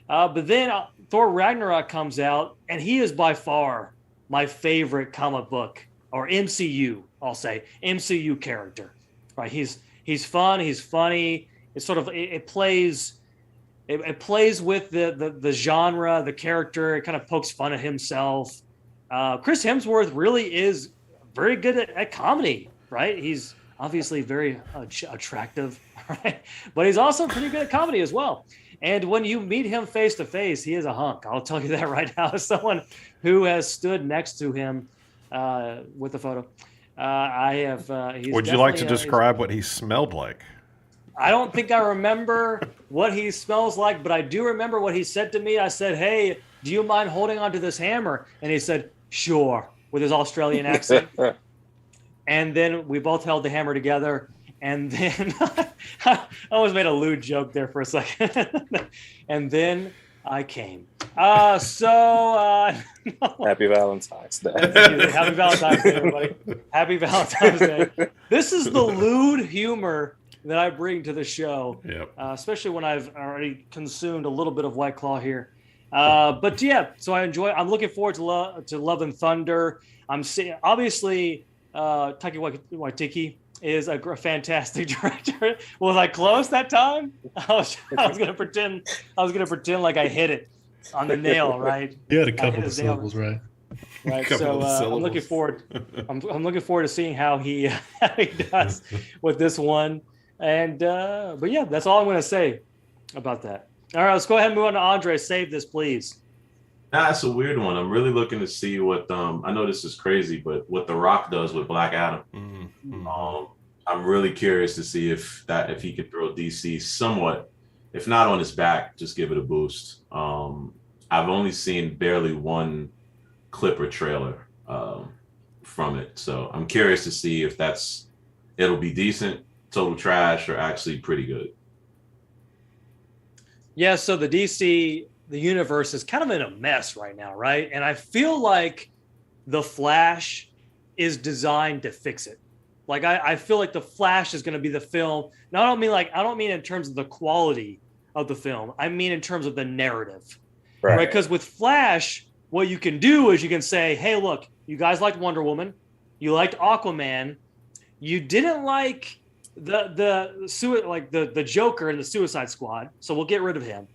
But then Thor Ragnarok comes out, and he is by far my favorite comic book, or MCU, I'll say, MCU character. Right? He's fun, he's funny. It's sort of it plays with the genre, the character. It kind of pokes fun at himself. Chris Hemsworth really is very good at comedy, right? He's obviously very attractive, right? But he's also pretty good at comedy as well. And when you meet him face to face, he is a hunk. I'll tell you that right now, as someone who has stood next to him with the photo.
Would you like to describe what he smelled like?
I don't think I remember what he smells like, but I do remember what he said to me. I said, "Hey, do you mind holding onto this hammer?" And he said, "Sure," with his Australian accent. And then we both held the hammer together. And then I almost made a lewd joke there for a second. And then I came. No.
Happy Valentine's Day.
Happy Valentine's Day, everybody. Happy Valentine's Day. This is the lewd humor that I bring to the show,
Yep.
especially when I've already consumed a little bit of White Claw here. But yeah, so I'm looking forward to Love and Thunder. Obviously, Taika Waititi is a fantastic director. Was I close that time? I was gonna pretend like I hit it on the nail, right?
You had a couple of syllables, right?
Right.
Couple
So
of
I'm
syllables.
looking forward. I'm looking forward to seeing how he does with this one. And but yeah, that's all I'm going to say about that. All right, let's go ahead and move on to Andre. Save this, please.
That's a weird one. I'm really looking to see what I know this is crazy, but what The Rock does with Black Adam.
Mm-hmm.
I'm really curious to see if he could throw DC somewhat, if not on his back, just give it a boost. I've only seen barely one clip or trailer from it, so I'm curious to see if it'll be decent, total trash, or actually pretty good.
Yeah, so the DC, the universe is kind of in a mess right now, right? And I feel like The Flash is designed to fix it. Like I feel like The Flash is going to be the film. Now I don't mean in terms of the quality of the film. I mean in terms of the narrative. Right? Because with Flash, what you can do is you can say, "Hey, look, you guys liked Wonder Woman, you liked Aquaman, you didn't like the Joker and the Suicide Squad, so we'll get rid of him.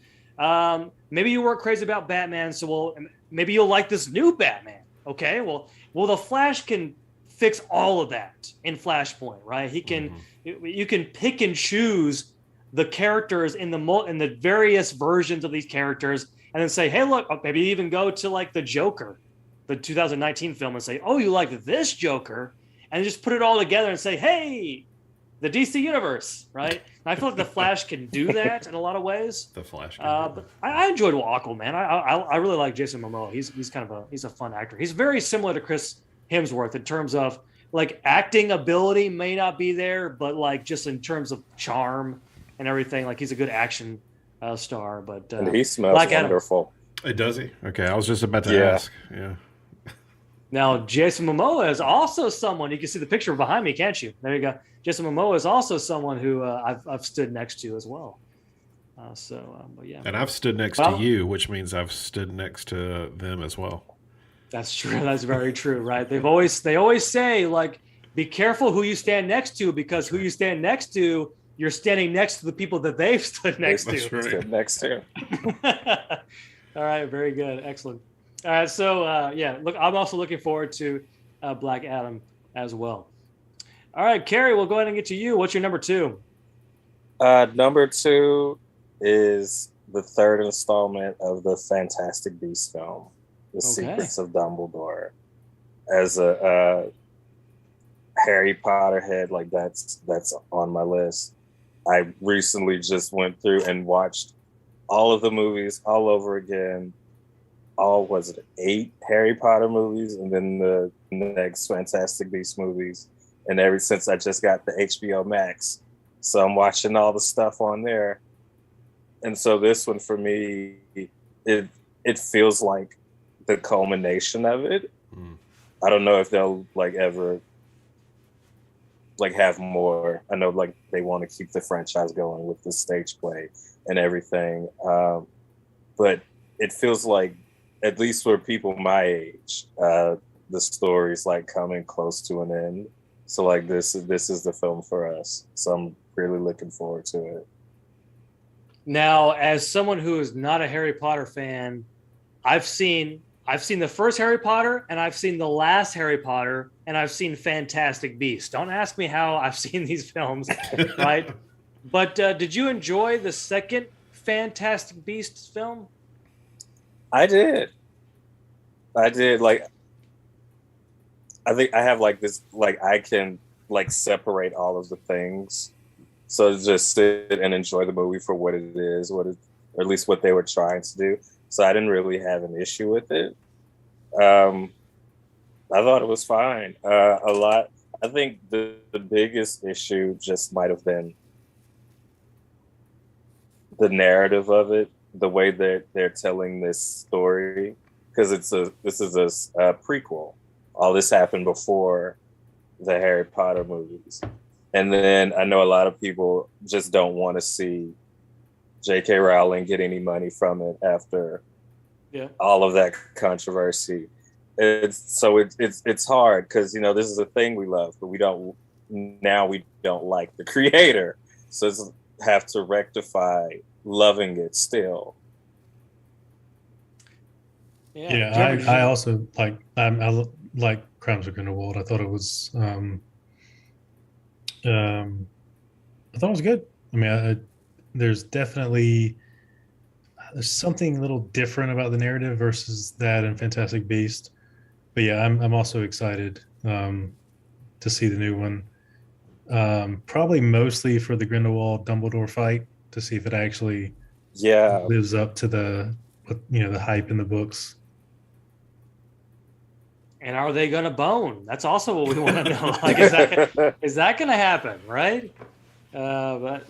Maybe you weren't crazy about Batman, so maybe you'll like this new Batman. Okay, well, the Flash can fix all of that in Flashpoint, right? He can, you can pick and choose the characters in the various versions of these characters, and then say, hey, look, maybe even go to like the Joker, the 2019 film, and say, oh, you like this Joker, and just put it all together and say, hey, the DC universe, right? And I feel like the Flash can do that in a lot of ways.
The Flash.
But I enjoyed Aquaman. I really like Jason Momoa. He's kind of he's a fun actor. He's very similar to Chris Hemsworth in terms of like acting ability may not be there, but like just in terms of charm and everything, like he's a good action star. But
and he smells wonderful.
Does he? Okay, I was just about to ask. Yeah.
Now, Jason Momoa is also someone, you can see the picture behind me, can't you? There you go. Jason Momoa is also someone who I've stood next to as well. But yeah.
And I've stood next to you, which means I've stood next to them as well.
That's true. That's very true, right? They always say, like, be careful who you stand next to, because who you stand next to, you're standing next to the people that they've stood next to.
That's right.
Stood next to.
All right, very good. Excellent. All right, so look, I'm also looking forward to Black Adam as well. All right, Carrie, we'll go ahead and get to you. What's your number 2?
Number 2 is the third installment of the Fantastic Beasts film, The Secrets of Dumbledore. As a Harry Potter head, like that's on my list. I recently just went through and watched all of the movies all over again. Was it 8 Harry Potter movies, and then the next Fantastic Beasts movies. And ever since I just got the HBO Max, so I'm watching all the stuff on there. And so this one for me, it feels like the culmination of it. I don't know if they'll like ever like have more. I know like they want to keep the franchise going with the stage play and everything, but it feels like, at least for people my age, the story's like coming close to an end. So like this is the film for us. So I'm really looking forward to it.
Now, as someone who is not a Harry Potter fan, I've seen the first Harry Potter, and I've seen the last Harry Potter, and I've seen Fantastic Beasts. Don't ask me how I've seen these films, right? But did you enjoy the second Fantastic Beasts film?
I did. Like, I think I have like this, like I can like separate all of the things. So just sit and enjoy the movie for what it is, or at least what they were trying to do. So I didn't really have an issue with it. I thought it was fine. I think the biggest issue just might have been the narrative of it, the way that they're telling this story, because this is a prequel. All this happened before the Harry Potter movies. And then I know a lot of people just don't want to see J.K. Rowling get any money from it after all of that controversy. It's hard because, you know, this is a thing we love, but we don't like the creator. So it's have to rectify loving it still.
I also like I like Crimes of Grindelwald. I thought it was good. I mean, there's definitely something a little different about the narrative versus that in Fantastic Beast. But yeah, I'm also excited to see the new one. Probably mostly for the Grindelwald Dumbledore fight, to see if it actually lives up to the hype in the books.
And are they going to bone? That's also what we want to know. Like, is that going to happen, right? But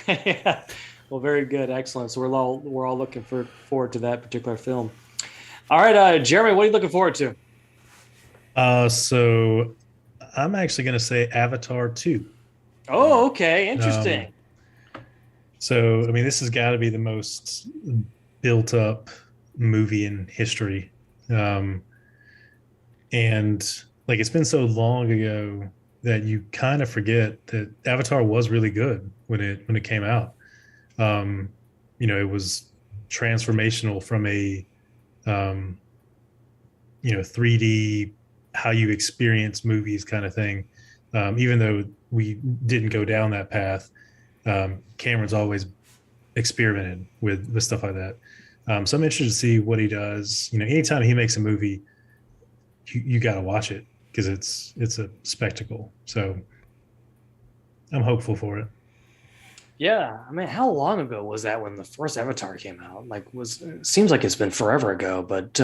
yeah. Well, very good, excellent. So we're all looking forward to that particular film. All right, Jeremy, what are you looking forward to?
So I'm actually going to say Avatar 2.
Oh, okay, interesting.
So I mean, this has got to be the most built-up movie in history. And like, it's been so long ago that you kind of forget that Avatar was really good when it came out. it was transformational from a 3D, how you experience movies kind of thing. Even though we didn't go down that path, Cameron's always experimented with stuff like that. So I'm interested to see what he does. Anytime he makes a movie, you got to watch it because it's a spectacle. So I'm hopeful for it.
Yeah, I mean, how long ago was that when the first Avatar came out? It seems like it's been forever ago, but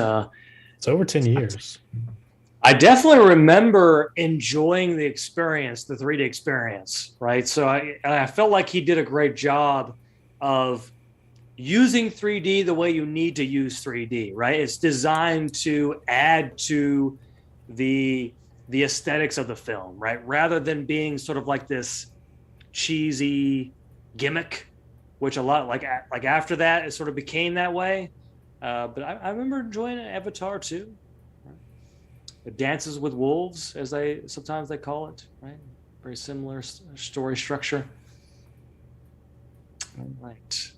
it's over 10 years.
I definitely remember enjoying the experience, the 3D experience, right? So I felt like he did a great job of using 3D the way you need to use 3D, right? It's designed to add to the aesthetics of the film, right? Rather than being sort of like this cheesy gimmick, which a lot like after that it sort of became that way. But I remember enjoying Avatar too. Right? It dances with wolves, as they sometimes call it, right? Very similar story structure. All right.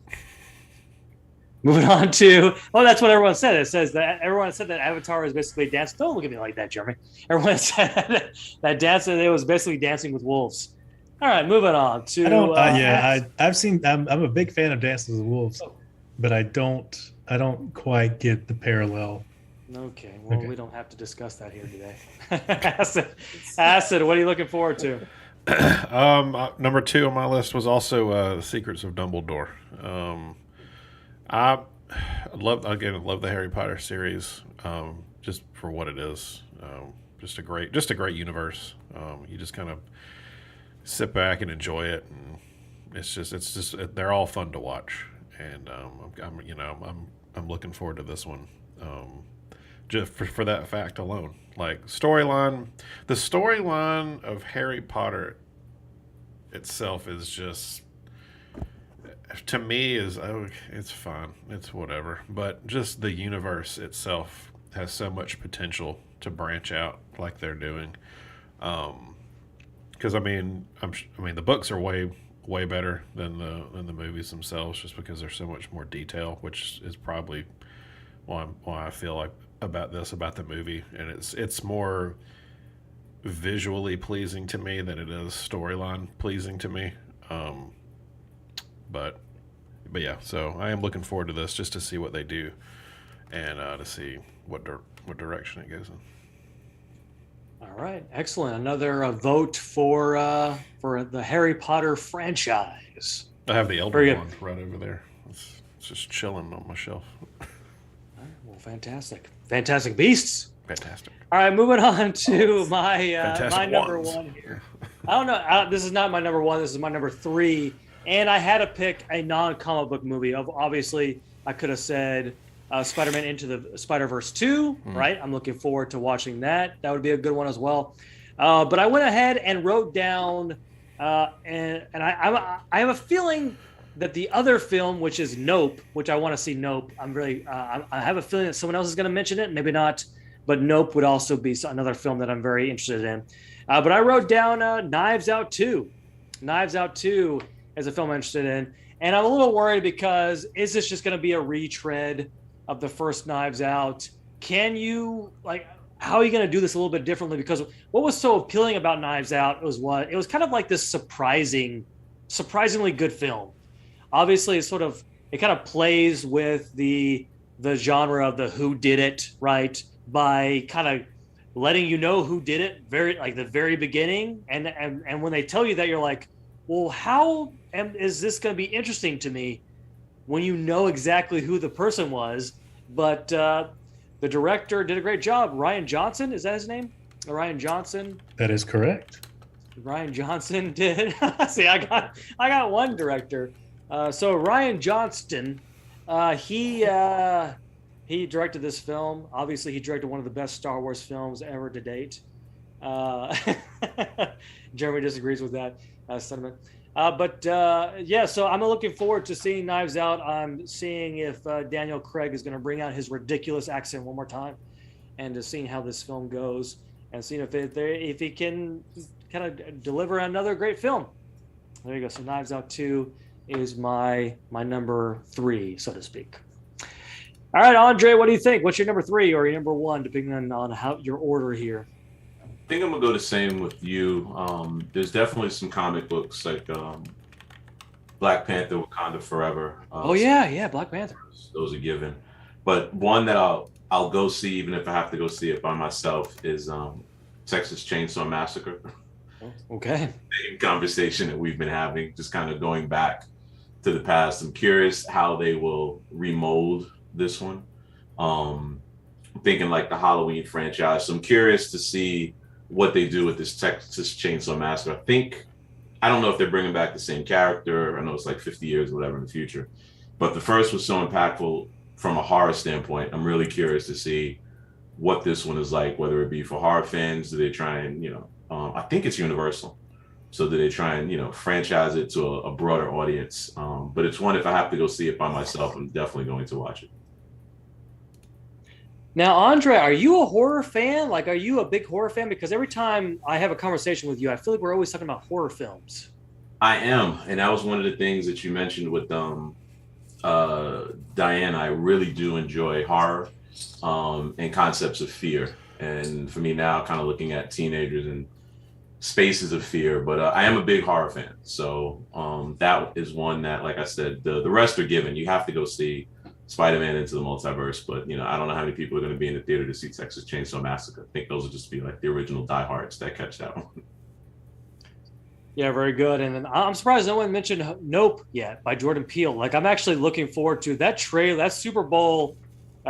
Moving on to, that's what everyone said. It says that everyone said that Avatar is basically dance. Don't look at me like that, Jeremy. Everyone said that dancing, it was basically dancing with wolves. All right, moving on to.
I've seen. I'm a big fan of Dances with Wolves, but I don't quite get the parallel.
Okay, well, we don't have to discuss that here today. Acid, what are you looking forward to?
Number 2 on my list was also Secrets of Dumbledore. I love the Harry Potter series, just for what it is. Just a great universe. You just kind of sit back and enjoy it, and it's just they're all fun to watch, and I'm looking forward to this one, just for that fact alone. Like the storyline of Harry Potter itself is just, to me, it's fun, it's whatever, but just the universe itself has so much potential to branch out like they're doing. Because the books are way better than the movies themselves, just because there's so much more detail, which is probably why I feel like about the movie, and it's more visually pleasing to me than it is storyline pleasing to me. But yeah, so I am looking forward to this just to see what they do, and to see what direction it goes in.
All right, excellent. Another vote for the Harry Potter franchise.
I have the Elder one right over there. It's just chilling on my shelf.
All right, well, fantastic beasts.
Fantastic.
All right, moving on to my number one here. I don't know. This is not my number one. This is my number 3, and I had to pick a non-comic book movie. Obviously, I could have said Spider-Man Into the Spider-Verse 2, right? I'm looking forward to watching that. That would be a good one as well. But I went ahead and wrote down, and I have a feeling that the other film, which is Nope, which I want to see Nope. I have a feeling that someone else is going to mention it, maybe not, but Nope would also be another film that I'm very interested in. But I wrote down Knives Out 2. Knives Out 2 is a film I'm interested in. And I'm a little worried because is this just going to be a retread of the first Knives Out? How are you going to do this a little bit differently? Because what was so appealing about Knives Out it was kind of like this surprisingly good film. Obviously, it kind of plays with the genre of the who did it, right? By kind of letting you know who did it the very beginning, and when they tell you that, you're like, well, how is this going to be interesting to me when you know exactly who the person was? But the director did a great job. Rian Johnson, is that his name? Rian Johnson.
That is correct.
Rian Johnson did. See, I got one director. So Rian Johnston, he directed this film. Obviously, he directed one of the best Star Wars films ever to date. Jeremy disagrees with that sentiment. So I'm looking forward to seeing Knives Out. I'm seeing if Daniel Craig is going to bring out his ridiculous accent one more time, and to seeing how this film goes, and seeing if he can kind of deliver another great film. There you go. So Knives Out 2 is my number 3, so to speak. All right, Andre, what do you think? What's your number 3 or your number 1, depending on how your order here?
I think I'm gonna go the same with you. There's definitely some comic books like Black Panther, Wakanda Forever.
Oh yeah, Black Panther.
Those are given, but one that I'll go see even if I have to go see it by myself is Texas Chainsaw Massacre.
Okay.
Same conversation that we've been having, just kind of going back to the past. I'm curious how they will remold this one. I'm thinking like the Halloween franchise. So I'm curious to see what they do with this Texas Chainsaw Massacre. I don't know if they're bringing back the same character. I know it's like 50 years or whatever in the future, but the first was so impactful from a horror standpoint. I'm really curious to see what this one is like, whether it be for horror fans. Do they try and, I think it's Universal. So do they try and, franchise it to a broader audience? But it's one, if I have to go see it by myself, I'm definitely going to watch it.
Now, Andre, are you a horror fan? Like, are you a big horror fan? Because every time I have a conversation with you, I feel like we're always talking about horror films.
I am. And that was one of the things that you mentioned with Diane. I really do enjoy horror and concepts of fear. And for me now, kind of looking at teenagers and spaces of fear, but I am a big horror fan. So that is one that, like I said, the rest are given. You have to go see Spider-Man Into the Multiverse, but I don't know how many people are going to be in the theater to see Texas Chainsaw Massacre. I think those will just be like the original diehards that catch that one.
Yeah, very good. And then I'm surprised no one mentioned Nope yet by Jordan Peele. Like, I'm actually looking forward to that trailer. That Super Bowl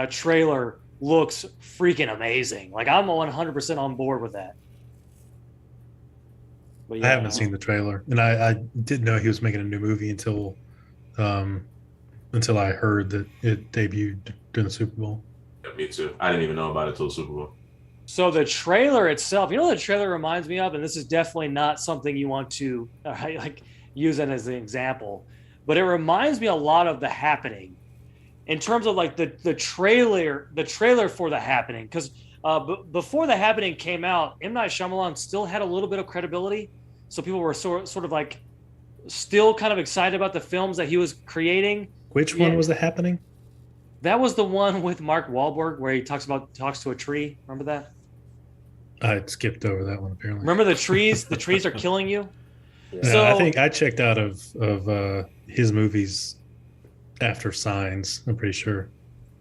trailer looks freaking amazing. Like, I'm 100% on board with that. But yeah,
I haven't seen the trailer, and I didn't know he was making a new movie until I heard that it debuted during the Super Bowl.
Yeah, me too. I didn't even know about it till the Super Bowl.
So the trailer itself, the trailer reminds me of, and this is definitely not something you want to use it as an example, but it reminds me a lot of The Happening in terms of like the trailer for The Happening. Because before The Happening came out, M. Night Shyamalan still had a little bit of credibility. So people were sort of like still kind of excited about the films that he was creating.
Which one was The Happening?
That was the one with Mark Wahlberg where he talks to a tree. Remember that?
I skipped over that one apparently.
Remember the trees? The trees are killing you.
Yeah. So I think I checked out of his movies after Signs. I'm pretty sure.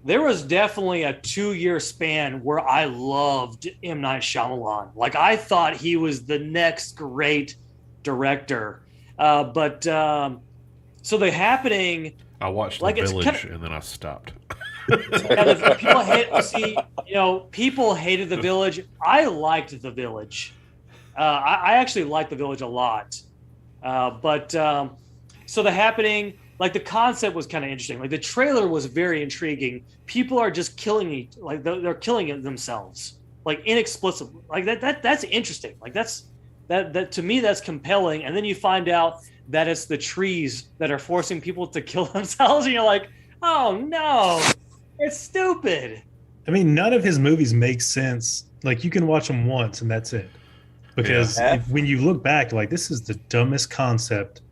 There was definitely a 2-year span where I loved M. Night Shyamalan. Like, I thought he was the next great director. So The Happening.
I watched The Village and then I stopped.
People hated The Village. I liked The Village. I actually liked The Village a lot. So The Happening, like, the concept was kind of interesting. Like, the trailer was very intriguing. People are just killing they're killing themselves, like, inexplicably. Like, that's interesting. Like, that to me, that's compelling. And then you find out that it's the trees that are forcing people to kill themselves, and you're like, oh no, it's stupid.
I mean, none of his movies make sense. Like, you can watch them once and that's it. Because when you look back, like, this is the dumbest concept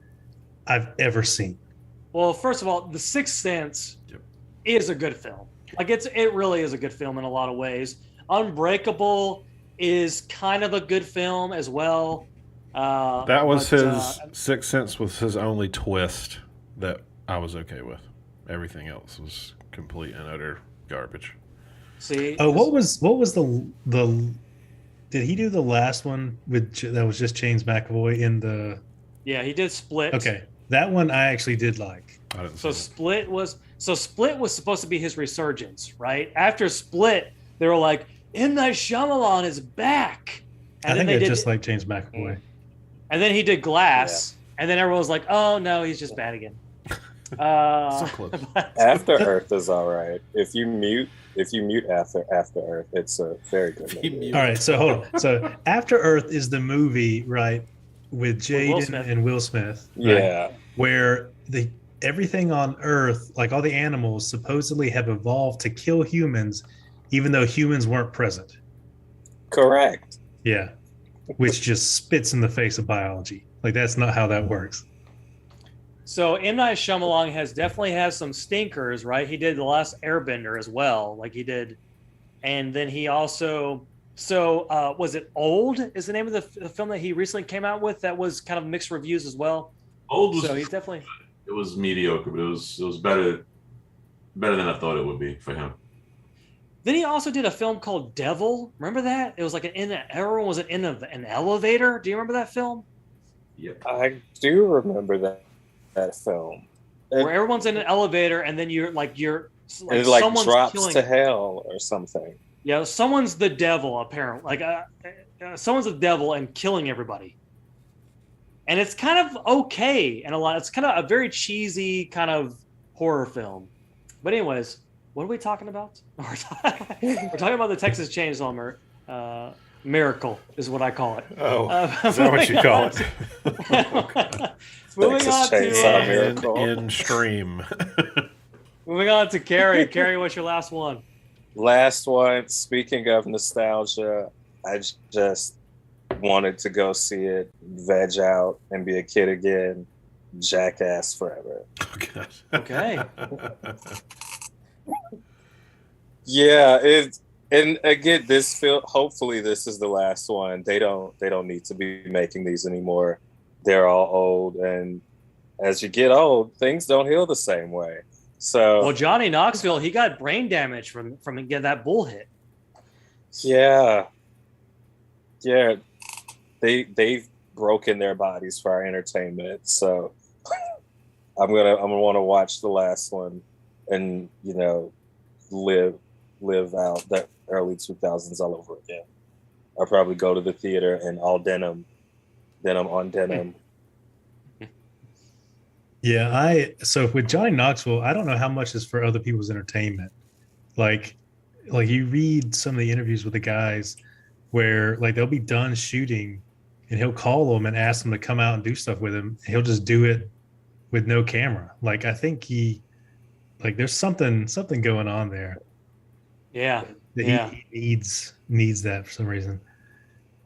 I've ever seen.
Well, first of all, The Sixth Sense is a good film. Like, it really is a good film in a lot of ways. Unbreakable is kind of a good film as well.
That was his Sixth Sense was his only twist that I was okay with. Everything else was complete and utter garbage.
See,
what was the did he do the last one that was just James McAvoy in the?
Yeah, he did Split.
Okay, that one I actually did like.
Split was supposed to be his resurgence, right? After Split, they were like, M. Night Shyamalan is back. And
I think they just like James McAvoy.
And then he did Glass, and then everyone was like, "Oh no, he's just bad again."
So close.
After Earth is all right. If you mute After Earth, it's a very good movie.
All right, so hold on. So After Earth is the movie, right, with Jaden and Will Smith. Right,
yeah.
Where everything on Earth, like all the animals, supposedly have evolved to kill humans, even though humans weren't present.
Correct.
Yeah. Which just spits in the face of biology. Like, that's not how that works.
So M. Night Shyamalan definitely has some stinkers, right? He did The Last Airbender as well, like he did, and then he also. So was it Old? Is the name of the film that he recently came out with that was kind of mixed reviews as well?
Old was
So he's definitely.
it was mediocre, but it was better than I thought it would be for him.
Then he also did a film called Devil. Remember that? It was like everyone was in an elevator. Do you remember that film?
Yeah.
I do remember that film.
Where everyone's in an elevator and then you're like
It like
someone's
drops
killing.
to hell or something.
Yeah, someone's the devil apparently. Like someone's the devil and killing everybody. And it's kind of okay and it's kind of a very cheesy kind of horror film. But anyways, what are we talking about? We're talking about the Texas Chainsaw Miracle is what I call it.
Oh, is that what you call it?
Moving on
Chainsaw
to
Miracle.
In stream.
moving on to Carrie. Carrie, what's your last one?
Last one, speaking of nostalgia, I just wanted to go see it, veg out, and be a kid again. Jackass Forever.
Oh, God.
Okay.
Yeah, and again, hopefully this is the last one. They don't need to be making these anymore. They're all old, and as you get old, things don't heal the same way. So
Well, Johnny Knoxville, he got brain damage from getting that bull hit.
yeah. They've broken their bodies for our entertainment. So I'm gonna want to watch the last one and live out that early 2000s all over again. I'll probably go to the theater and all denim on denim.
Yeah, so with Johnny Knoxville, I don't know how much is for other people's entertainment. Like you read some of the interviews with the guys where like they'll be done shooting and he'll call them and ask them to come out and do stuff with him. He'll just do it with no camera. Like I think there's something going on there.
Yeah.
That
Yeah.
he needs that for some reason.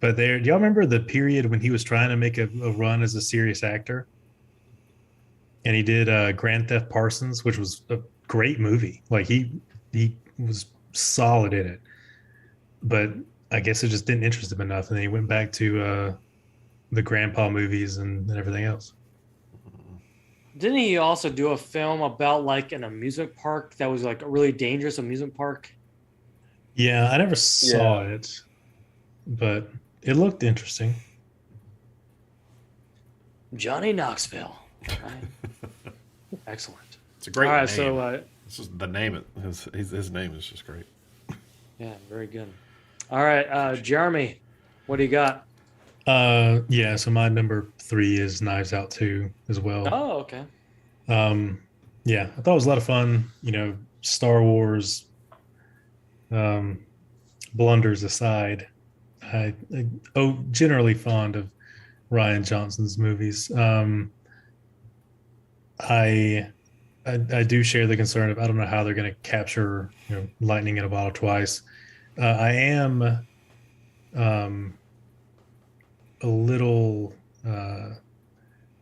But do y'all remember the period when he was trying to make a run as a serious actor? And he did Grand Theft Parsons, which was a great movie. Like he was solid in it, but I guess it just didn't interest him enough. And then he went back to the grandpa movies and everything else.
Didn't he also do a film about like an amusement park that was like a really dangerous amusement park?
Yeah, I never saw it, but it looked interesting.
Johnny Knoxville. Right. Excellent.
It's a great
All right,
name.
so
This is the name. His name is just great.
yeah, very good. All right, Jeremy, what do you got?
Yeah, so my number 3 is Knives Out 2 as well.
Oh, okay.
Yeah, I thought it was a lot of fun. Star Wars blunders aside, I generally fond of Rian Johnson's movies. I do share the concern of I don't know how they're going to capture lightning in a bottle twice. I am a little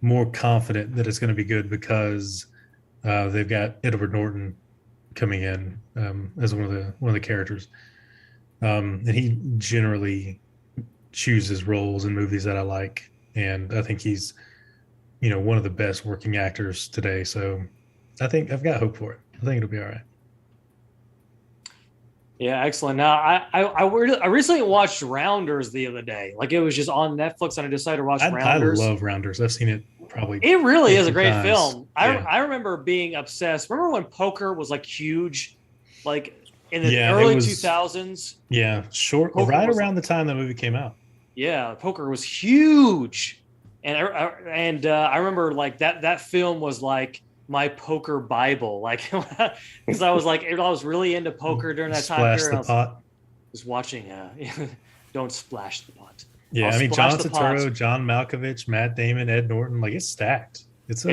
more confident that it's going to be good because they've got Edward Norton coming in as one of the characters, and he generally chooses roles in movies that I like, and I think he's one of the best working actors today. So I think I've got hope for it. I think it'll be all right.
Yeah, excellent. Now, I recently watched Rounders the other day. Like it was just on Netflix, and I decided to watch Rounders.
I love Rounders. I've seen it probably.
It really is a great
times.
film.
Yeah.
I remember being obsessed. Remember when poker was like huge, like in the
Yeah,
early
it was-
2000s?
Yeah,
Poker
right
was
around the time the movie came out.
Yeah, poker was huge, and I remember like that film was like my poker Bible, like because I was really into poker during that time
Splash
period.
the
I was
pot.
just watching. Don't splash the pot.
Yeah,
I'll
I mean
splash
John
the pot.
Turturro, John Malkovich, Matt Damon, Ed Norton. Like it's stacked. It's a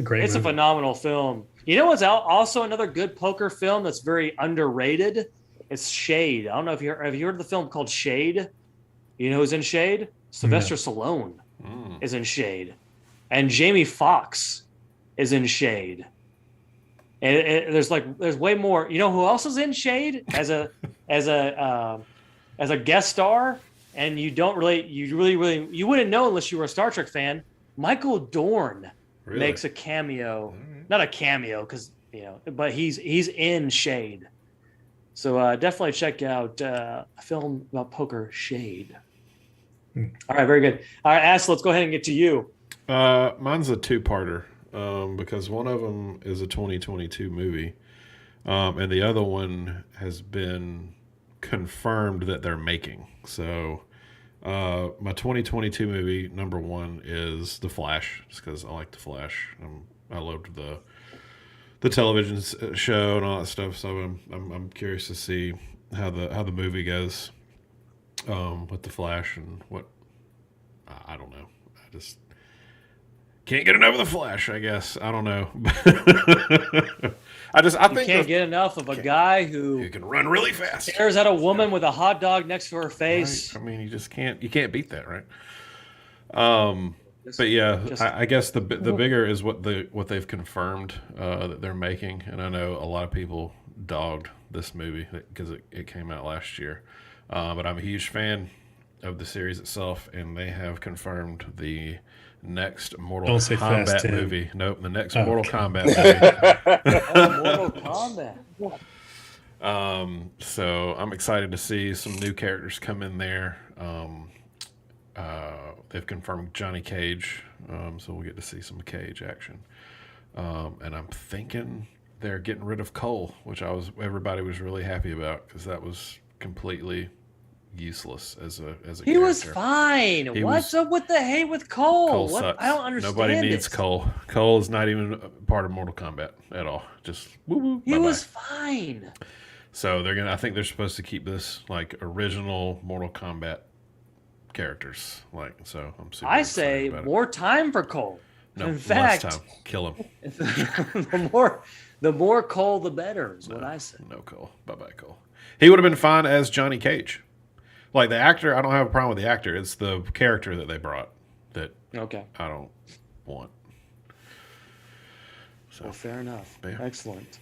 great.
It's a
movie.
phenomenal film. You know what's also another good poker film that's very underrated? It's Shade. I don't know if have you heard of the film called Shade? You know who's in Shade? Sylvester Stallone is in Shade, and Jamie Foxx is in Shade. And there's way more. You know who else is in Shade as a guest star? And you wouldn't know unless you were a Star Trek fan. Michael Dorn makes a cameo, not a cameo because but he's in Shade. So definitely check out a film about poker, Shade. All right, very good. All right, Ash, let's go ahead and get to you.
Mine's a two-parter because one of them is a 2022 movie, and the other one has been confirmed that they're making. So my 2022 movie number one is The Flash, just because I like The Flash. I loved the television show and all that stuff. So I'm curious to see how the movie goes with The Flash and what I don't know. I just can't get enough of The Flash, I guess. I don't know. I think
you can't get enough of a guy who
can run really fast.
Stares at a woman with a hot dog next to her face.
Right? I mean, you can't beat that, right? But yeah, I guess the bigger is what they've confirmed that they're making, and I know a lot of people dogged this movie because it came out last year, but I'm a huge fan of the series itself, and they have confirmed the next Mortal Kombat movie. Nope, the next Mortal Kombat movie.
Mortal Kombat.
So I'm excited to see some new characters come in there. They've confirmed Johnny Cage, so we'll get to see some Cage action. And I'm thinking they're getting rid of Cole, which everybody was really happy about because that was completely useless as a
He
character.
was fine. What's up with the hate with Cole?
Cole sucks.
I don't understand.
Nobody needs Cole. Cole is not even a part of Mortal Kombat at all. Just woo-woo.
He was fine.
So I think they're supposed to keep this like original Mortal Kombat characters. So I'm super
I say
about
more time for Cole.
No,
in fact,
less time. Kill him.
the more Cole, the better is what I say.
No Cole. Bye-bye, Cole. He would have been fine as Johnny Cage. Like the actor, I don't have a problem with the actor. It's the character that they brought that I don't want. So,
well, fair enough.
Yeah.
Excellent.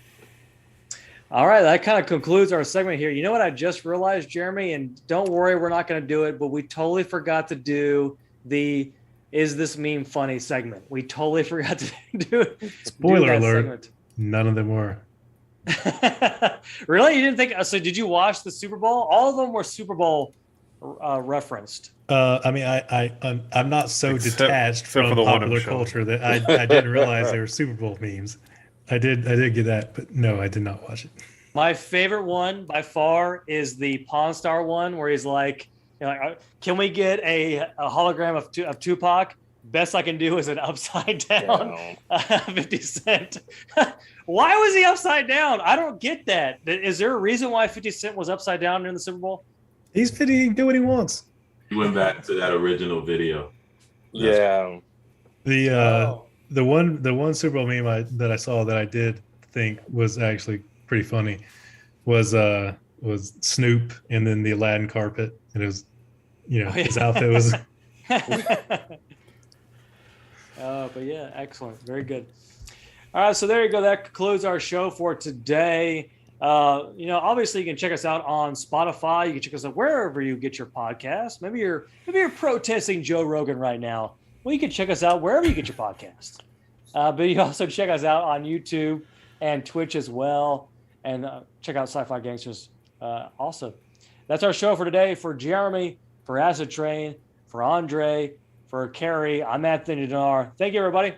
All right, that kind of concludes our segment here. You know what I just realized, Jeremy? And don't worry, we're not going to do it, but we totally forgot to do the Is This Meme Funny segment. We totally forgot to do it.
Spoiler alert, segment. None of them were.
Really? You didn't think so? Did you watch the Super Bowl? All of them were Super Bowl referenced.
I mean, I'm not so detached from popular culture that I didn't realize they were Super Bowl memes. I did get that, but no, I did not watch it.
My favorite one by far is the Pawn Star one, where he's like, "Can we get a hologram of Tupac? Best I can do is an upside down 50 Cent." Why was he upside down? I don't get that. Is there a reason why 50 Cent was upside down during the Super Bowl?
He's 50. He can do what he wants.
He went back to that original video.
Yeah.
The one Super Bowl meme that I saw that I did think was actually pretty funny was Snoop and then the Aladdin carpet, and it was his outfit was.
But yeah, excellent, very good. All right, so there you go. That concludes our show for today. Obviously you can check us out on Spotify. You can check us out wherever you get your podcast. Maybe you're protesting Joe Rogan right now. Well, you can check us out wherever you get your podcast. But you also check us out on YouTube and Twitch as well. And check out SciFi Gangstas also. That's our show for today. For Jeremy, for Acidtrain, for Andre, for Carrie, I'm Anthony Dinar. Thank you, everybody.